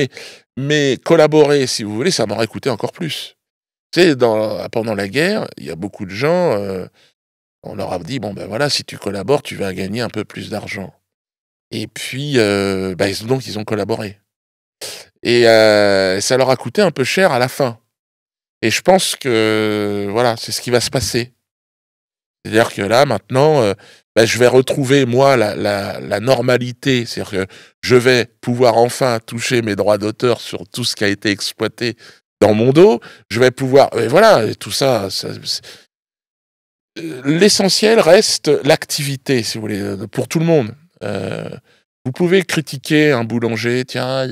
mais collaborer, si vous voulez, ça m'aurait coûté encore plus. Tu sais, pendant la guerre, il y a beaucoup de gens, on leur a dit, bon, ben voilà, si tu collabores, tu vas gagner un peu plus d'argent. Et puis, donc, ils ont collaboré. Et ça leur a coûté un peu cher à la fin. Et je pense que, voilà, c'est ce qui va se passer. C'est-à-dire que là, maintenant, je vais retrouver, moi, la normalité. C'est-à-dire que je vais pouvoir enfin toucher mes droits d'auteur sur tout ce qui a été exploité dans mon dos. Je vais pouvoir... Et voilà, et tout ça... L'essentiel reste l'activité, si vous voulez, pour tout le monde. Vous pouvez critiquer un boulanger, tiens,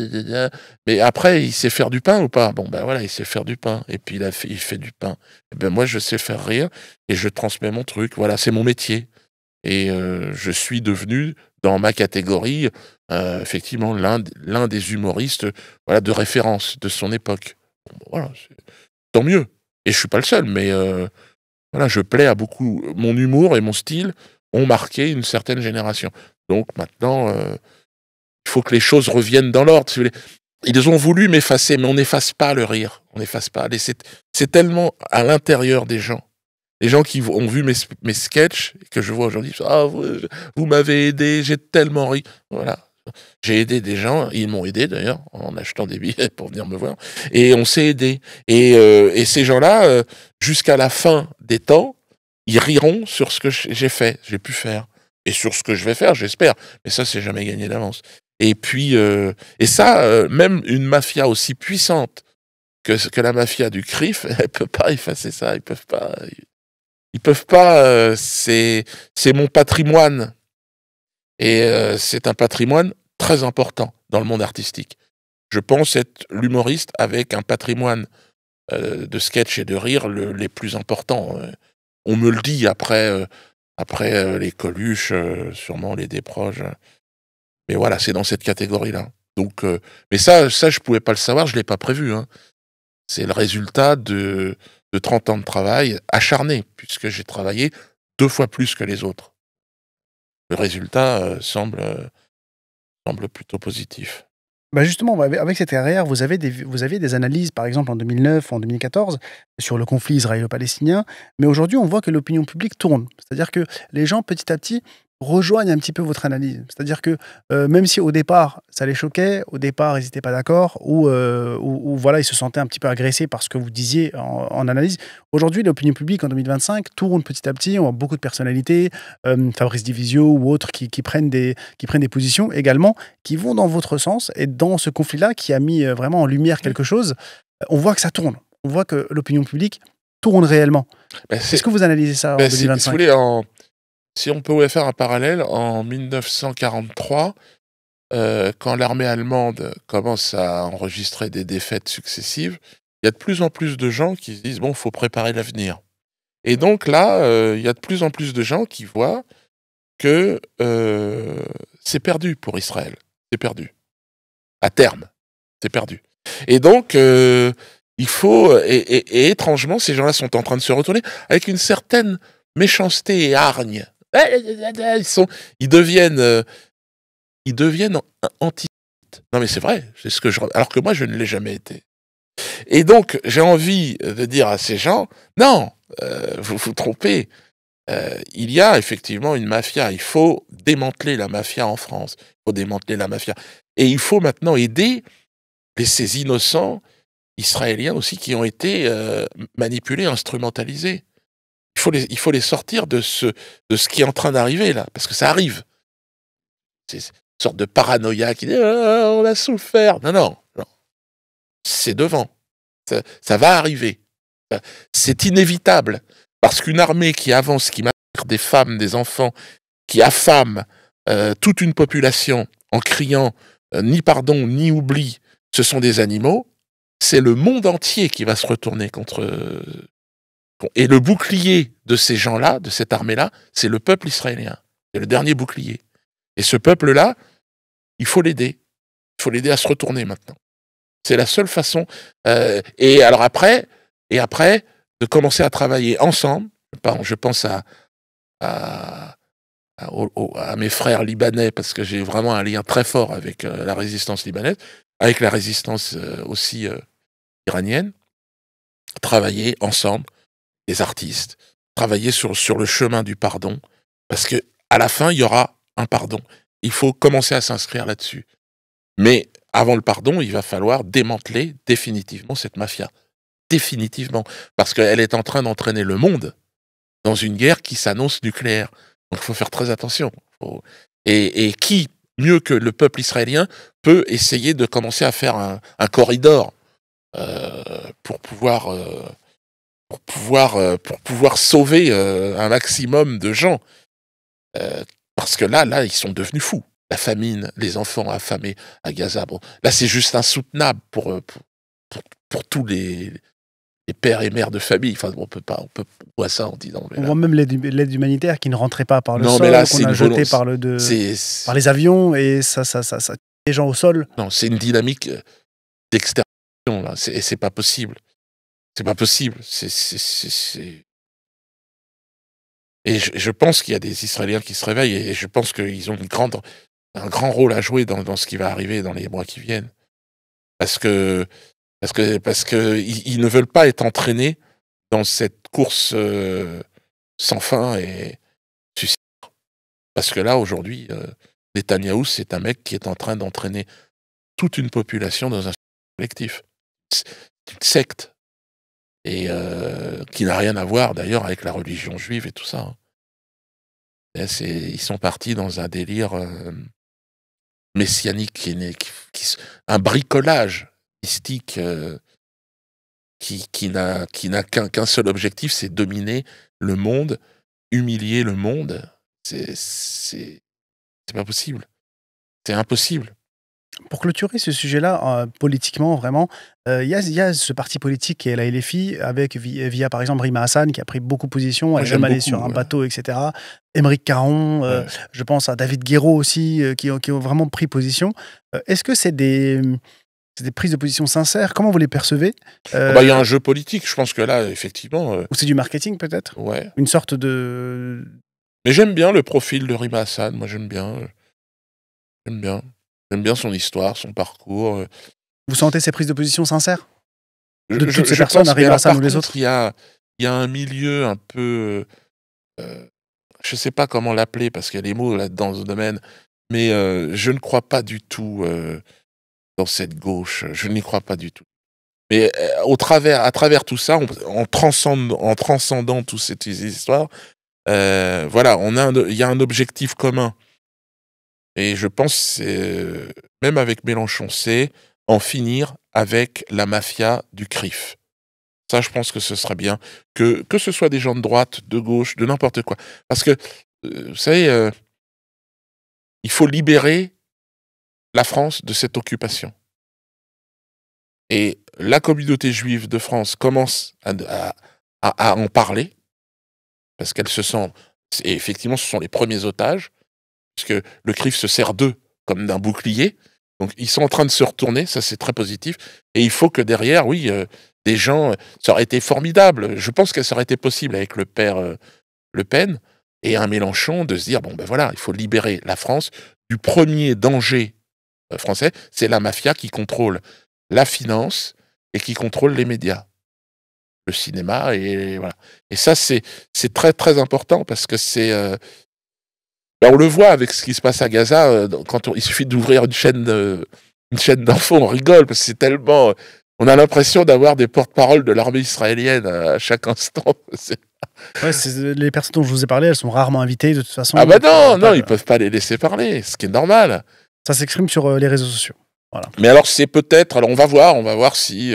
mais après, il sait faire du pain ou pas? Bon, ben voilà, il sait faire du pain. Et puis, il fait du pain. Et ben moi, je sais faire rire et je transmets mon truc. Voilà, c'est mon métier. Et je suis devenu, dans ma catégorie, effectivement, l'un des humoristes, voilà, de référence de son époque. Bon, voilà, tant mieux. Et je suis pas le seul, mais voilà, je plais à beaucoup. Mon humour et mon style ont marqué une certaine génération. Donc maintenant, il faut que les choses reviennent dans l'ordre. Si vous voulez. Ils ont voulu m'effacer, mais on n'efface pas le rire. On n'efface pas. C'est tellement à l'intérieur des gens. Les gens qui ont vu mes sketchs, que je vois aujourd'hui, ah, vous m'avez aidé, j'ai tellement ri. Voilà. J'ai aidé des gens, ils m'ont aidé d'ailleurs, en achetant des billets pour venir me voir. Et on s'est aidé. Et ces gens-là, jusqu'à la fin des temps, ils riront sur ce que j'ai fait, j'ai pu faire. Et sur ce que je vais faire, j'espère. Mais ça, c'est jamais gagné d'avance. Et puis, et ça, même une mafia aussi puissante que la mafia du CRIF, elle peut pas effacer ça. Ils peuvent pas. Ils peuvent pas. C'est mon patrimoine. Et c'est un patrimoine très important dans le monde artistique. Je pense être l'humoriste avec un patrimoine de sketch et de rire les plus importants. On me le dit après les Coluche, sûrement les Desproges. Mais voilà, c'est dans cette catégorie-là. Donc, mais ça, je pouvais pas le savoir, je l'ai pas prévu. Hein. C'est le résultat de 30 ans de travail acharné, puisque j'ai travaillé 2 fois plus que les autres. Le résultat semble plutôt positif. Bah justement, avec cette carrière, vous avez des analyses, par exemple en 2009, en 2014, sur le conflit israélo-palestinien. Mais aujourd'hui, on voit que l'opinion publique tourne. C'est-à-dire que les gens, petit à petit, rejoignent un petit peu votre analyse. C'est-à-dire que même si au départ, ça les choquait, au départ, ils n'étaient pas d'accord, ou voilà, ils se sentaient un petit peu agressés par ce que vous disiez en analyse, aujourd'hui, l'opinion publique en 2025 tourne petit à petit. On voit beaucoup de personnalités, Fabrice Divisio ou autres, qui prennent des positions également, qui vont dans votre sens. Et dans ce conflit-là, qui a mis vraiment en lumière quelque chose, on voit que ça tourne. On voit que l'opinion publique tourne réellement. Est-ce que vous analysez ça en 2025 si vous voulez, si on peut faire un parallèle, en 1943, quand l'armée allemande commence à enregistrer des défaites successives, il y a de plus en plus de gens qui se disent « bon, il faut préparer l'avenir ». Et donc là, il y a de plus en plus de gens qui voient que c'est perdu pour Israël. C'est perdu. À terme, c'est perdu. Et donc, il faut... Et étrangement, ces gens-là sont en train de se retourner avec une certaine méchanceté et hargne. Ils deviennent antisémites. Non mais c'est vrai, c'est ce que alors que moi je ne l'ai jamais été. Et donc j'ai envie de dire à ces gens, non, vous vous trompez. Il y a effectivement une mafia. Il faut démanteler la mafia en France. Il faut démanteler la mafia. Et il faut maintenant aider ces innocents israéliens aussi qui ont été manipulés, instrumentalisés. Il faut les sortir de ce qui est en train d'arriver là, parce que ça arrive. C'est une sorte de paranoïa qui dit on a souffert. Non. C'est devant. Ça va arriver. C'est inévitable. Parce qu'une armée qui avance, qui massacre des femmes, des enfants, qui affame toute une population en criant ni pardon, ni oubli, ce sont des animaux, c'est le monde entier qui va se retourner contre... Et le bouclier de ces gens-là, de cette armée-là, c'est le peuple israélien. C'est le dernier bouclier. Et ce peuple-là, il faut l'aider. Il faut l'aider à se retourner maintenant. C'est la seule façon. Et après, de commencer à travailler ensemble. Je pense à mes frères libanais, parce que j'ai vraiment un lien très fort avec la résistance libanaise, avec la résistance aussi iranienne. Travailler ensemble, les artistes, travailler sur le chemin du pardon, parce que à la fin, il y aura un pardon. Il faut commencer à s'inscrire là-dessus. Mais avant le pardon, il va falloir démanteler définitivement cette mafia. Définitivement. Parce qu'elle est en train d'entraîner le monde dans une guerre qui s'annonce nucléaire. Donc il faut faire très attention. Et qui, mieux que le peuple israélien, peut essayer de commencer à faire un corridor pour pouvoir sauver un maximum de gens. Parce que là, ils sont devenus fous. La famine, les enfants affamés à Gaza. Bon, là, c'est juste insoutenable pour tous les pères et mères de famille. Enfin, on voit ça en disant. On voit même l'aide humanitaire qui ne rentrait pas par le Non, sol, mais là, qu'on a jeté par les avions, et ça tue les gens au sol. Non, c'est une dynamique d'extermination, là. C'est pas possible. C'est pas possible. Et je pense qu'il y a des Israéliens qui se réveillent, et je pense qu'ils ont un grand rôle à jouer dans ce qui va arriver dans les mois qui viennent. Parce que ils ne veulent pas être entraînés dans cette course sans fin et suicidaire. Parce que là, aujourd'hui, Netanyahou, c'est un mec qui est en train d'entraîner toute une population dans un collectif. C'est une secte. Et qui n'a rien à voir, d'ailleurs, avec la religion juive et tout ça. Hein. Ils sont partis dans un délire messianique, un bricolage mystique qui n'a qu'un seul objectif, c'est dominer le monde, humilier le monde. C'est pas possible. C'est impossible. Pour clôturer ce sujet-là, politiquement, vraiment, il y a ce parti politique qui est la LFI, avec via par exemple Rima Hassan, qui a pris beaucoup position, elle est même allée sur un bateau, etc. Émeric Caron, je pense à David Guéraud aussi, qui ont vraiment pris position. Est-ce que c'est des prises de position sincères? Comment vous les percevez? Il y a un jeu politique, je pense que là, effectivement... Ou c'est du marketing, peut-être? Ouais. Une sorte de... Mais j'aime bien le profil de Rima Hassan, moi j'aime bien. J'aime bien son histoire, son parcours. Vous sentez ces prises de position sincères de toutes ces personnes, Rima Hassan ou les autres? Il y a un milieu un peu... je ne sais pas comment l'appeler, parce qu'il y a des mots là-dedans, dans ce domaine, mais je ne crois pas du tout dans cette gauche. Je n'y crois pas du tout. Mais à travers tout ça, en transcendant toutes ces histoires, voilà, il y a un objectif commun. Et je pense, même avec Mélenchon, c'est en finir avec la mafia du CRIF. Ça, je pense que ce serait bien. Que ce soit des gens de droite, de gauche, de n'importe quoi. Parce que, vous savez, il faut libérer la France de cette occupation. Et la communauté juive de France commence à en parler, parce qu'elle se sent... Et effectivement, ce sont les premiers otages, puisque le CRIF se sert d'eux comme d'un bouclier. Donc, ils sont en train de se retourner, ça c'est très positif. Et il faut que derrière, oui, des gens... Ça aurait été formidable. Je pense que ça aurait été possible avec le père Le Pen et un Mélenchon de se dire, bon ben voilà, il faut libérer la France du premier danger français, c'est la mafia qui contrôle la finance et qui contrôle les médias. Le cinéma, et voilà. Et ça, c'est très très important, parce que c'est... on le voit avec ce qui se passe à Gaza, il suffit d'ouvrir une chaîne d'infos, on rigole, parce que c'est tellement... On a l'impression d'avoir des porte-paroles de l'armée israélienne à chaque instant. Ouais, les personnes dont je vous ai parlé, elles sont rarement invitées, de toute façon. Ah bah non, ils peuvent pas les laisser parler, ce qui est normal. Ça s'exprime sur les réseaux sociaux. Voilà. Mais alors, c'est peut-être... Alors, on va voir si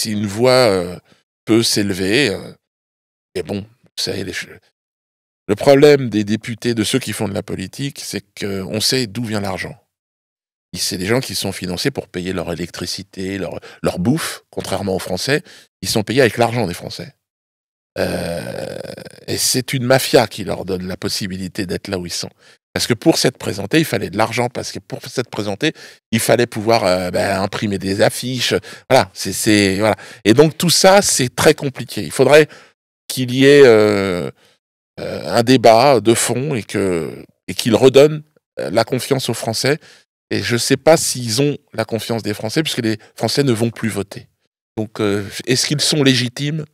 une voix peut s'élever. Et bon, vous savez, le problème des députés, de ceux qui font de la politique, c'est qu'on sait d'où vient l'argent. C'est des gens qui sont financés pour payer leur électricité, leur bouffe, contrairement aux Français. Ils sont payés avec l'argent des Français. Et c'est une mafia qui leur donne la possibilité d'être là où ils sont. Parce que pour s'être présenté, il fallait de l'argent. Parce que pour s'être présenté, il fallait pouvoir imprimer des affiches. Voilà, voilà. Et donc tout ça, c'est très compliqué. Il faudrait qu'il y ait un débat de fond et qu'il redonne la confiance aux Français. Et je ne sais pas s'ils ont la confiance des Français, puisque les Français ne vont plus voter. Donc, est-ce qu'ils sont légitimes?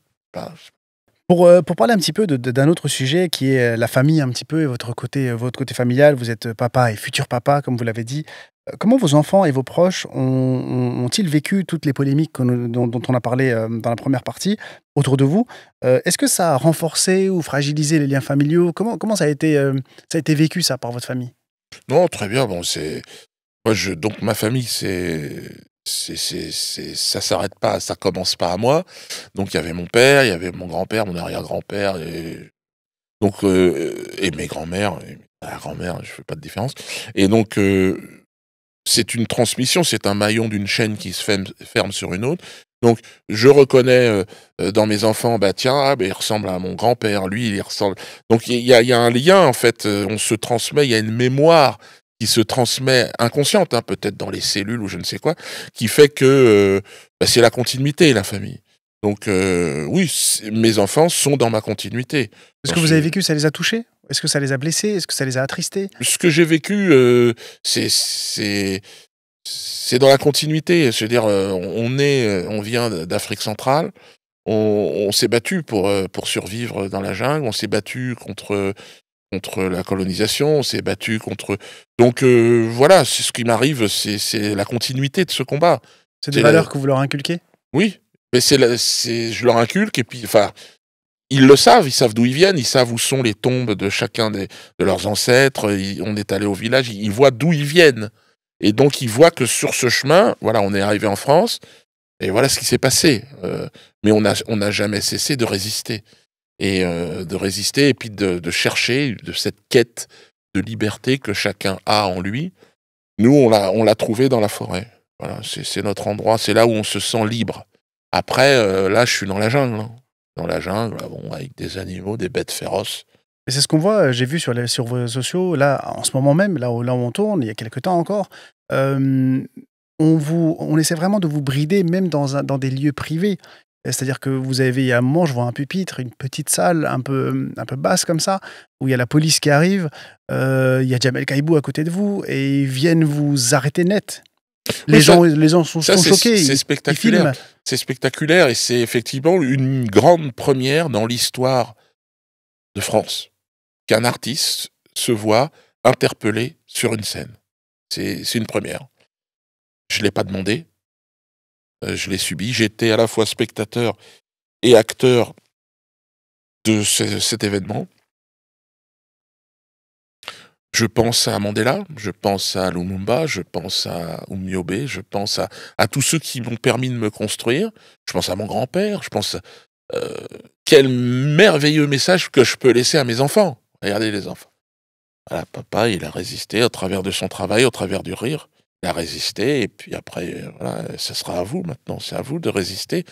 Pour parler un petit peu d'un autre sujet, qui est la famille un petit peu, et votre côté familial, vous êtes papa et futur papa, comme vous l'avez dit. Comment vos enfants et vos proches ont-ils vécu toutes les polémiques dont on a parlé dans la première partie autour de vous? Est-ce que ça a renforcé ou fragilisé les liens familiaux? Comment ça a été vécu, ça, par votre famille? Non, très bien. Bon, donc ma famille, ça s'arrête pas, ça commence pas à moi. Donc il y avait mon père, il y avait mon grand-père, mon arrière-grand-père, et mes grands-mères, et ma grand-mère, je fais pas de différence. Et donc c'est une transmission, c'est un maillon d'une chaîne qui se ferme sur une autre. Donc, je reconnais dans mes enfants, bah tiens, ah, bah, il ressemble à mon grand-père, lui, il ressemble. Donc, il y a un lien, en fait, on se transmet, il y a une mémoire qui se transmet, inconsciente, hein, peut-être dans les cellules ou je ne sais quoi, qui fait que bah, c'est la continuité, la famille. Donc, oui, mes enfants sont dans ma continuité. Ce J'en que vous avez suis- vécu, ça les a touchés? Est-ce que ça les a blessés? Est-ce que ça les a attristés? Ce que j'ai vécu, c'est dans la continuité. Je veux dire, on vient d'Afrique centrale. On s'est battu pour survivre dans la jungle. On s'est battu contre la colonisation. On s'est battu contre. Donc voilà, c'est ce qui m'arrive. C'est la continuité de ce combat. C'est des C'est la- valeurs que vous leur inculquez? Oui, mais je leur inculque et puis enfin. Ils le savent, ils savent d'où ils viennent, ils savent où sont les tombes de chacun de leurs ancêtres. On est allé au village, ils voient d'où ils viennent. Et donc, ils voient que sur ce chemin, voilà, on est arrivé en France, et voilà ce qui s'est passé. Mais on n'a jamais cessé de résister. Et puis de chercher de cette quête de liberté que chacun a en lui. Nous, on l'a trouvé dans la forêt. Voilà, c'est notre endroit, c'est là où on se sent libre. Après, là, je suis dans la jungle, hein. Dans la jungle, bon, avec des animaux, des bêtes féroces. Et c'est ce qu'on voit, j'ai vu sur vos réseaux sociaux, là, en ce moment même, là où on tourne, il y a quelque temps encore, on essaie vraiment de vous brider, même dans des lieux privés. C'est-à-dire que vous avez, il y a un moment, je vois un pupitre, une petite salle un peu basse comme ça, où il y a la police qui arrive, il y a Jamel Kaibou à côté de vous, et ils viennent vous arrêter net. Oui, Les gens sont choqués, c'est ils spectaculaire. filment. C'est spectaculaire et c'est effectivement une grande première dans l'histoire de France qu'un artiste se voit interpellé sur une scène. C'est une première. Je l'ai pas demandé, je l'ai subi. J'étais à la fois spectateur et acteur de cet événement. Je pense à Mandela, je pense à Lumumba, je pense à Oumniobé, je pense à tous ceux qui m'ont permis de me construire. Je pense à mon grand-père, je pense quel merveilleux message que je peux laisser à mes enfants. Regardez les enfants. Voilà, papa, il a résisté au travers de son travail, au travers du rire. Il a résisté et puis après, voilà, ce sera à vous maintenant. C'est à vous de résister,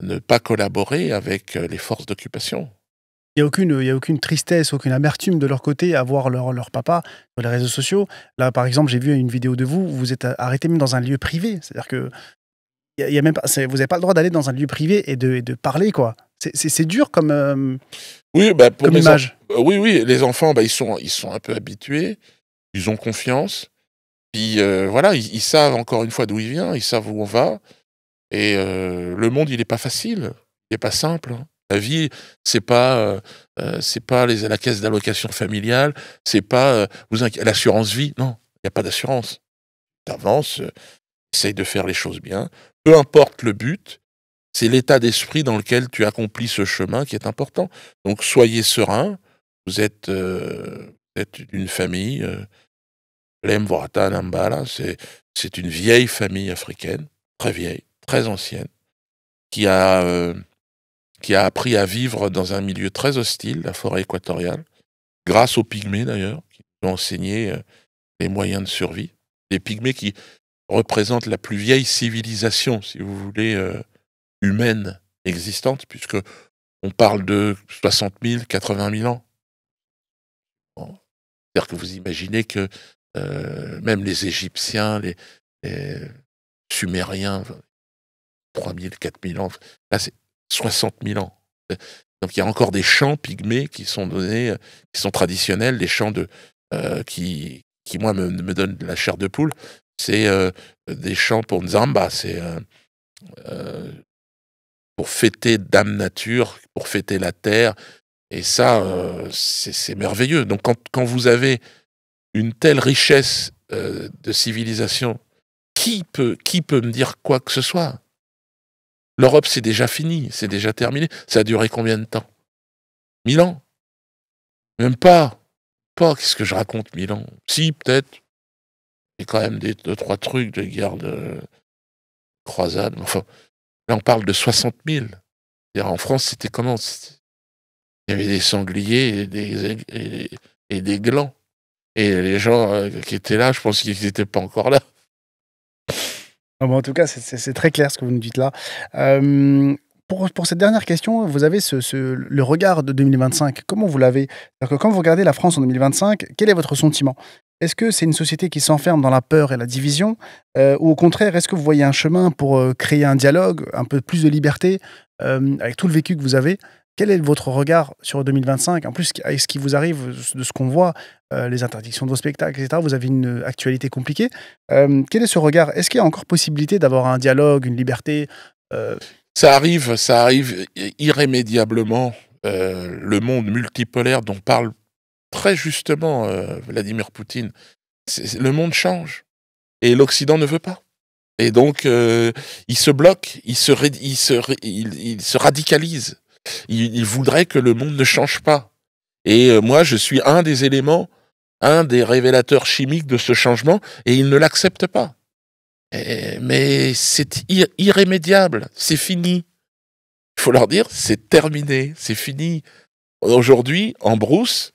ne pas collaborer avec les forces d'occupation. Il y a aucune tristesse, aucune amertume de leur côté à voir leur papa sur les réseaux sociaux. Là, par exemple, j'ai vu une vidéo de vous, vous êtes arrêté même dans un lieu privé. C'est-à-dire que il y a même pas, vous n'avez pas le droit d'aller dans un lieu privé et de parler, quoi. C'est dur Oui, bah, comme image. Oui, oui, les enfants, bah, ils sont un peu habitués, ils ont confiance, puis voilà, ils savent encore une fois d'où il vient, ils savent où on va, et le monde, il est pas facile, il est pas simple, hein. La vie, c'est pas la caisse d'allocation familiale, c'est pas l'assurance vie, non, il y a pas d'assurance. T'avances, essaye de faire les choses bien, peu importe le but, c'est l'état d'esprit dans lequel tu accomplis ce chemin qui est important. Donc soyez serein, vous êtes une famille, Lem Vorata Nambala, c'est une vieille famille africaine, très vieille, très ancienne, qui a, euh, qui a appris à vivre dans un milieu très hostile, la forêt équatoriale, grâce aux pygmées d'ailleurs, qui nous ont enseigné les moyens de survie. Les pygmées qui représentent la plus vieille civilisation, si vous voulez, humaine existante, puisque on parle de 60 000, 80 000 ans. Bon. C'est-à-dire que vous imaginez que même les Égyptiens, les Sumériens, 3 000, 4 000 ans, là c'est 60 000 ans. Donc il y a encore des chants pygmées qui sont donnés, qui sont traditionnels, des chants qui moi me donnent de la chair de poule. C'est des chants pour Nzamba, c'est pour fêter Dame Nature, pour fêter la terre. Et ça, c'est merveilleux. Donc quand vous avez une telle richesse de civilisation, qui peut me dire quoi que ce soit? L'Europe, c'est déjà fini, c'est déjà terminé. Ça a duré combien de temps? 1000 ans? Même pas. Pas, qu'est-ce que je raconte, 1000 ans? Si, peut-être. Il y a quand même deux, trois trucs de guerre de croisade. Enfin, là, on parle de 60 000. En France, c'était comment? Il y avait des sangliers et des glands. Et les gens qui étaient là, je pense qu'ils n'étaient pas encore là. Ah bon, en tout cas, c'est très clair ce que vous nous dites là. Pour cette dernière question, vous avez le regard de 2025, comment vous l'avez? C'est-à-dire que quand vous regardez la France en 2025, quel est votre sentiment? Est-ce que c'est une société qui s'enferme dans la peur et la division? Ou au contraire, est-ce que vous voyez un chemin pour, créer un dialogue, un peu plus de liberté, avec tout le vécu que vous avez? Quel est votre regard sur 2025? En plus, avec ce qui vous arrive, de ce qu'on voit, les interdictions de vos spectacles et cetera, vous avez une actualité compliquée. Quel est ce regard? Est-ce qu'il y a encore possibilité d'avoir un dialogue, une liberté? Heu, Ça arrive irrémédiablement. Le monde multipolaire dont parle très justement Vladimir Poutine, le monde change et l'Occident ne veut pas. Et donc, il se bloque, il se radicalise. Il voudrait que le monde ne change pas. Et moi, je suis un des éléments, un des révélateurs chimiques de ce changement, et il ne l'accepte pas. Mais c'est irrémédiable, c'est fini. Il faut leur dire, c'est terminé, c'est fini. Aujourd'hui, en brousse,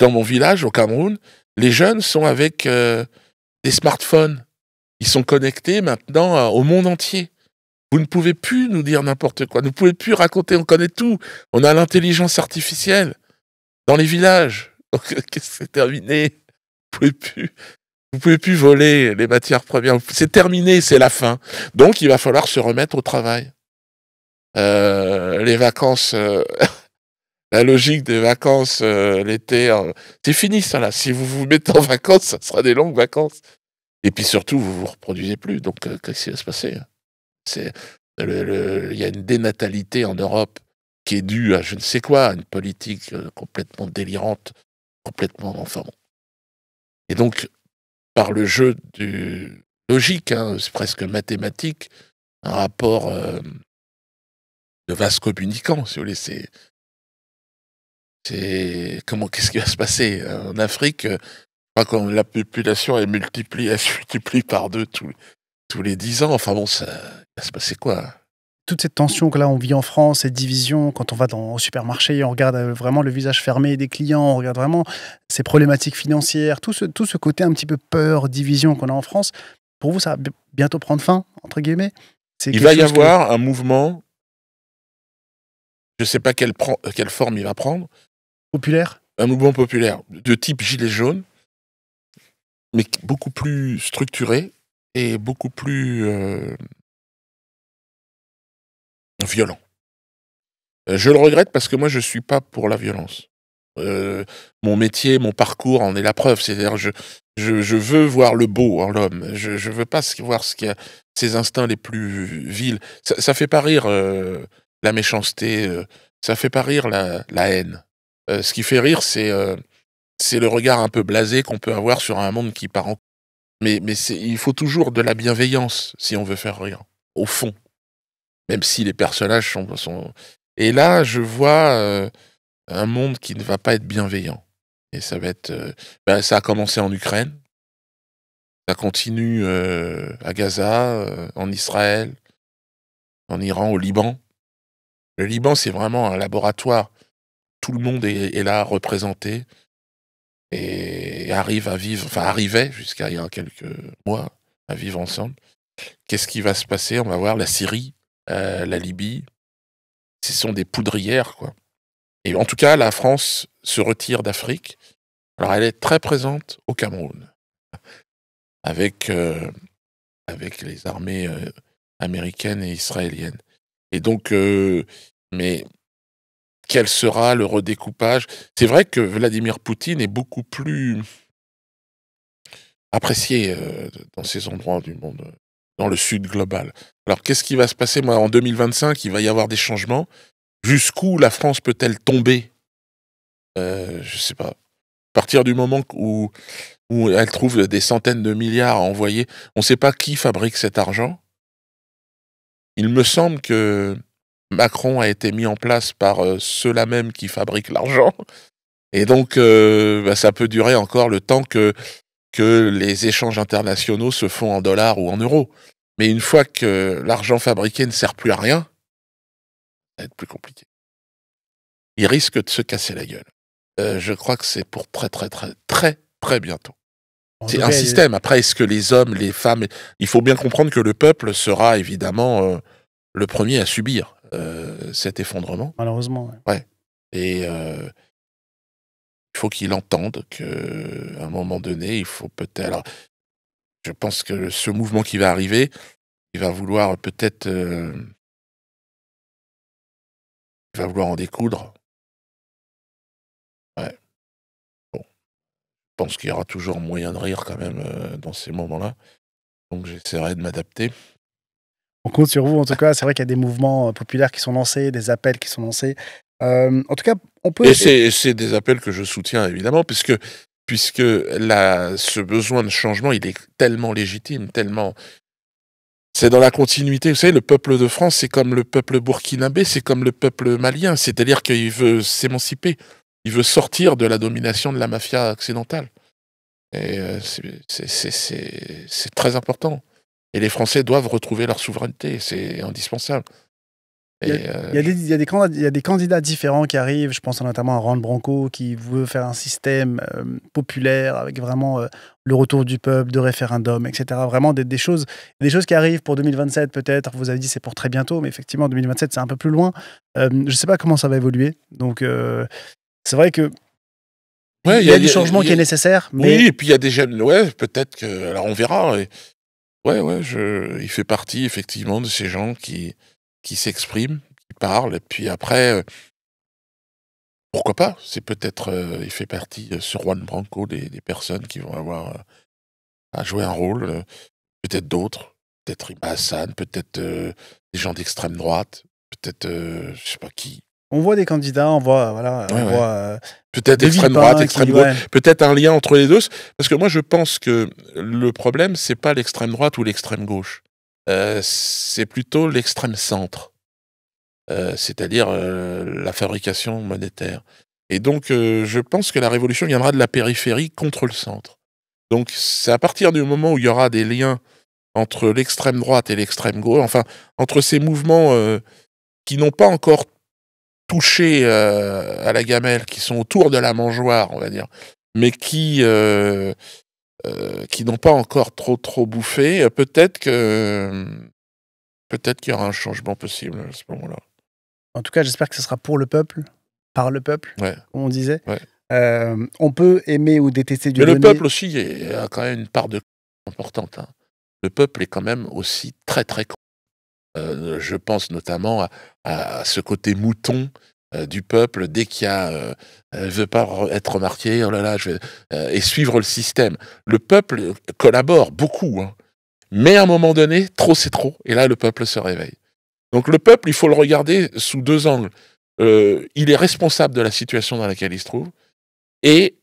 dans mon village, au Cameroun, les jeunes sont avec des smartphones. Ils sont connectés maintenant au monde entier. Vous ne pouvez plus nous dire n'importe quoi. Vous ne pouvez plus raconter, on connaît tout. On a l'intelligence artificielle dans les villages. Donc, c'est terminé. Vous pouvez plus voler les matières premières. C'est terminé, c'est la fin. Donc, il va falloir se remettre au travail. Les vacances, la logique des vacances, l'été, c'est fini ça là. Si vous vous mettez en vacances, ça sera des longues vacances. Et puis surtout, vous vous reproduisez plus. Donc, qu'est-ce qui va se passer? C'est il y a une dénatalité en Europe qui est due à je ne sais quoi, à une politique complètement délirante, complètement, enfin bon. Et donc, par le jeu du logique, hein, c'est presque mathématique, un rapport de vase communicant, si vous voulez, qu'est-ce qui va se passer en Afrique? Quand la population elle se multiplie par deux tous les 10 ans. Enfin bon, ça va se passer quoi? Toute cette tension que là, on vit en France, cette division, quand on va au supermarché, on regarde, vraiment le visage fermé des clients, on regarde vraiment ces problématiques financières, tout ce côté un petit peu peur, division qu'on a en France. Pour vous, ça va bientôt «prendre fin» entre guillemets? C'est Il quelque va y chose que avoir un mouvement, je ne sais pas quelle forme il va prendre, populaire? un mouvement populaire de type gilet jaune, mais beaucoup plus structuré et beaucoup plus violent. Je le regrette parce que moi je suis pas pour la violence. Heu, Mon métier, mon parcours en est la preuve. C'est-à-dire je veux voir le beau en l'homme. Je veux pas voir ce qui a ses instincts les plus vils. Ça fait pas rire, la méchanceté, ça fait pas rire la haine. Ce qui fait rire, c'est le regard un peu blasé qu'on peut avoir sur un monde qui part en mais il faut toujours de la bienveillance si on veut faire rire, au fond, même si les personnages sont et là, je vois, un monde qui ne va pas être bienveillant et ça va être, ça a commencé en Ukraine, ça continue, à Gaza, en Israël, en Iran, au Liban. Le Liban, c'est vraiment un laboratoire. Tout le monde est là représenté et arrive à vivre enfin arrivait jusqu'à il y a quelques mois à vivre ensemble. Qu'est-ce qui va se passer? On va voir la Syrie, la Libye, ce sont des poudrières, quoi. Et en tout cas, la France se retire d'Afrique. Alors elle est très présente au Cameroun avec, avec les armées, américaines et israéliennes. Et donc, mais quel sera le redécoupage? C'est vrai que Vladimir Poutine est beaucoup plus apprécié, dans ces endroits du monde, dans le sud global. Alors qu'est-ce qui va se passer? Moi, en 2025, il va y avoir des changements. Jusqu'où la France peut-elle tomber? Je sais pas. À partir du moment où elle trouve des centaines de milliards à envoyer, on ne sait pas qui fabrique cet argent. Il me semble que Macron a été mis en place par, ceux-là même qui fabriquent l'argent et donc ça peut durer encore le temps que les échanges internationaux se font en dollars ou en euros. Mais une fois que l'argent fabriqué ne sert plus à rien, ça va être plus compliqué. Il risque de se casser la gueule. Je crois que c'est pour très, très, très, très, très bientôt. En C'est tout un cas, système. Après, est-ce que les hommes, les femmes... Il faut bien comprendre que le peuple sera évidemment le premier à subir cet effondrement. malheureusement, ouais. Ouais. Et il faut qu'il entende qu'à un moment donné, il faut peut-être... Alors, je pense que ce mouvement qui va arriver, il va vouloir peut-être... il va vouloir en découdre. Ouais. Bon. Je pense qu'il y aura toujours moyen de rire quand même dans ces moments-là. Donc j'essaierai de m'adapter. On compte sur vous, en tout cas. C'est vrai qu'il y a des mouvements populaires qui sont lancés, des appels qui sont lancés. En tout cas, on peut... Et c'est des appels que je soutiens évidemment, puisque ce besoin de changement, il est tellement légitime, tellement... C'est dans la continuité. Vous savez, le peuple de France, c'est comme le peuple burkinabé, c'est comme le peuple malien. C'est-à-dire qu'il veut s'émanciper. Il veut sortir de la domination de la mafia occidentale. Et c'est très important. Et les Français doivent retrouver leur souveraineté. C'est indispensable. Il y a des candidats différents qui arrivent. Je pense notamment à Juan Branco qui veut faire un système populaire avec vraiment le retour du peuple, de référendum, etc. Vraiment des choses qui arrivent pour 2027 peut-être. Vous avez dit c'est pour très bientôt, mais effectivement 2027 c'est un peu plus loin. Je ne sais pas comment ça va évoluer. Donc c'est vrai que ouais, il y a du changement qui est nécessaire. Mais... Oui, et puis il y a des jeunes. Ouais, peut-être que. Alors on verra. Il fait partie effectivement de ces gens qui s'expriment, qui parlent, et puis après, pourquoi pas? C'est peut-être, il fait partie, ce Juan Branco, des personnes qui vont avoir à jouer un rôle, peut-être d'autres, peut-être Rima Hassan, peut-être des gens d'extrême droite, peut-être, je sais pas qui. On voit des candidats, on voit, voilà, Ouais, on ouais. voit Peut-être des extrême Villepin droite, extrême qui, gauche, ouais. peut-être un lien entre les deux. Parce que moi, je pense que le problème, c'est pas l'extrême droite ou l'extrême gauche. C'est plutôt l'extrême centre. C'est-à-dire la fabrication monétaire. Et donc, je pense que la révolution viendra de la périphérie contre le centre. Donc, c'est à partir du moment où il y aura des liens entre l'extrême droite et l'extrême gauche, enfin, entre ces mouvements qui n'ont pas encore touché à la gamelle, qui sont autour de la mangeoire, on va dire, mais qui n'ont pas encore trop bouffé, peut-être qu'il y aura un changement possible à ce moment-là. En tout cas, j'espère que ce sera pour le peuple, par le peuple, Ouais. comme on disait. Ouais. On peut aimer ou détester Mais Dieudonné. le peuple aussi a quand même une part de importante. Hein. Le peuple est quand même aussi très très con. Je pense notamment à ce côté mouton du peuple dès qu'il y a veut pas être remarqué, oh là là, et suivre le système. Le peuple collabore beaucoup, hein. Mais à un moment donné, trop c'est trop, et là le peuple se réveille. Donc le peuple, il faut le regarder sous deux angles. Il est responsable de la situation dans laquelle il se trouve, et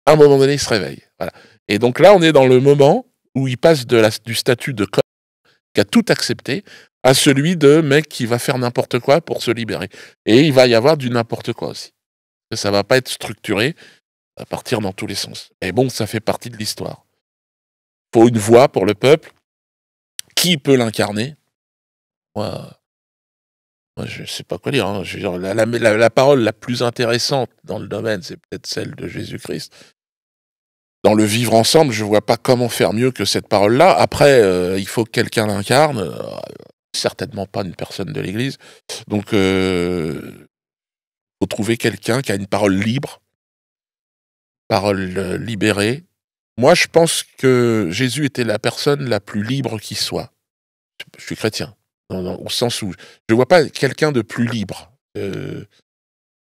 à un moment donné, il se réveille. Voilà. Et donc là, on est dans le moment où il passe du statut de connard qui a tout accepté à celui de mec qui va faire n'importe quoi pour se libérer. Et il va y avoir du n'importe quoi aussi. Ça va pas être structuré, à partir dans tous les sens. Mais bon, ça fait partie de l'histoire. Il faut une voix pour le peuple. Qui peut l'incarner? Moi, je sais pas quoi dire. Hein. Je veux dire, la parole la plus intéressante dans le domaine, c'est peut-être celle de Jésus-Christ. Dans le vivre ensemble, je vois pas comment faire mieux que cette parole-là. Après, il faut que quelqu'un l'incarne. Certainement pas une personne de l'Église. Donc, faut trouver quelqu'un qui a une parole libre, parole libérée. Moi, je pense que Jésus était la personne la plus libre qui soit. Je suis chrétien, au sens où je vois pas quelqu'un de plus libre,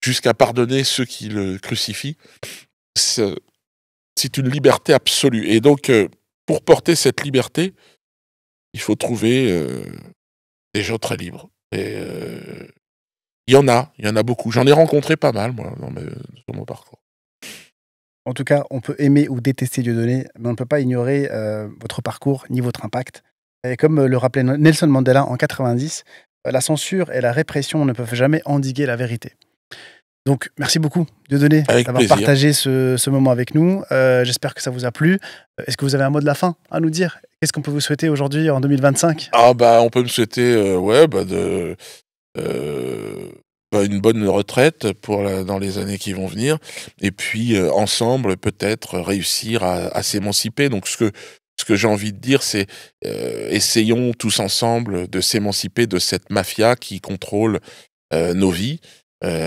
jusqu'à pardonner ceux qui le crucifient. C'est une liberté absolue. Et donc, pour porter cette liberté, il faut trouver des gens très libres. Et il y en a beaucoup. J'en ai rencontré pas mal, moi, dans mon parcours. En tout cas, on peut aimer ou détester Dieudonné, mais on ne peut pas ignorer votre parcours ni votre impact. Et comme le rappelait Nelson Mandela en 90, la censure et la répression ne peuvent jamais endiguer la vérité. Donc, merci beaucoup, Dieudonné, d'avoir partagé ce moment avec nous. J'espère que ça vous a plu. Est-ce que vous avez un mot de la fin à nous dire? Qu'est-ce qu'on peut vous souhaiter aujourd'hui, en 2025? Ah bah, on peut me souhaiter, une bonne retraite dans les années qui vont venir, et puis ensemble peut-être réussir à s'émanciper. Donc ce que j'ai envie de dire, c'est essayons tous ensemble de s'émanciper de cette mafia qui contrôle nos vies,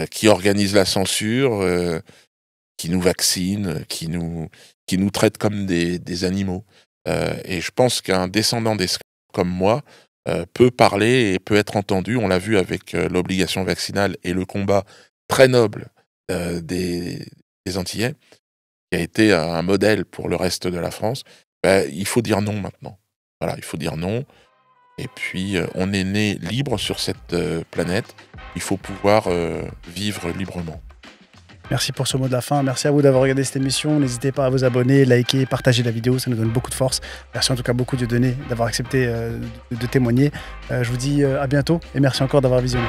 qui organise la censure, qui nous vaccine, qui nous traite comme des animaux. Et je pense qu'un descendant d'esclaves comme moi peut parler et peut être entendu. On l'a vu avec l'obligation vaccinale et le combat très noble des Antillais, qui a été un modèle pour le reste de la France. Il faut dire non maintenant. Voilà, il faut dire non. Et puis, on est né libre sur cette planète. Il faut pouvoir vivre librement. Merci pour ce mot de la fin. Merci à vous d'avoir regardé cette émission. N'hésitez pas à vous abonner, liker, partager la vidéo. Ça nous donne beaucoup de force. Merci en tout cas beaucoup Dieudonné d'avoir accepté de témoigner. Je vous dis à bientôt et merci encore d'avoir visionné.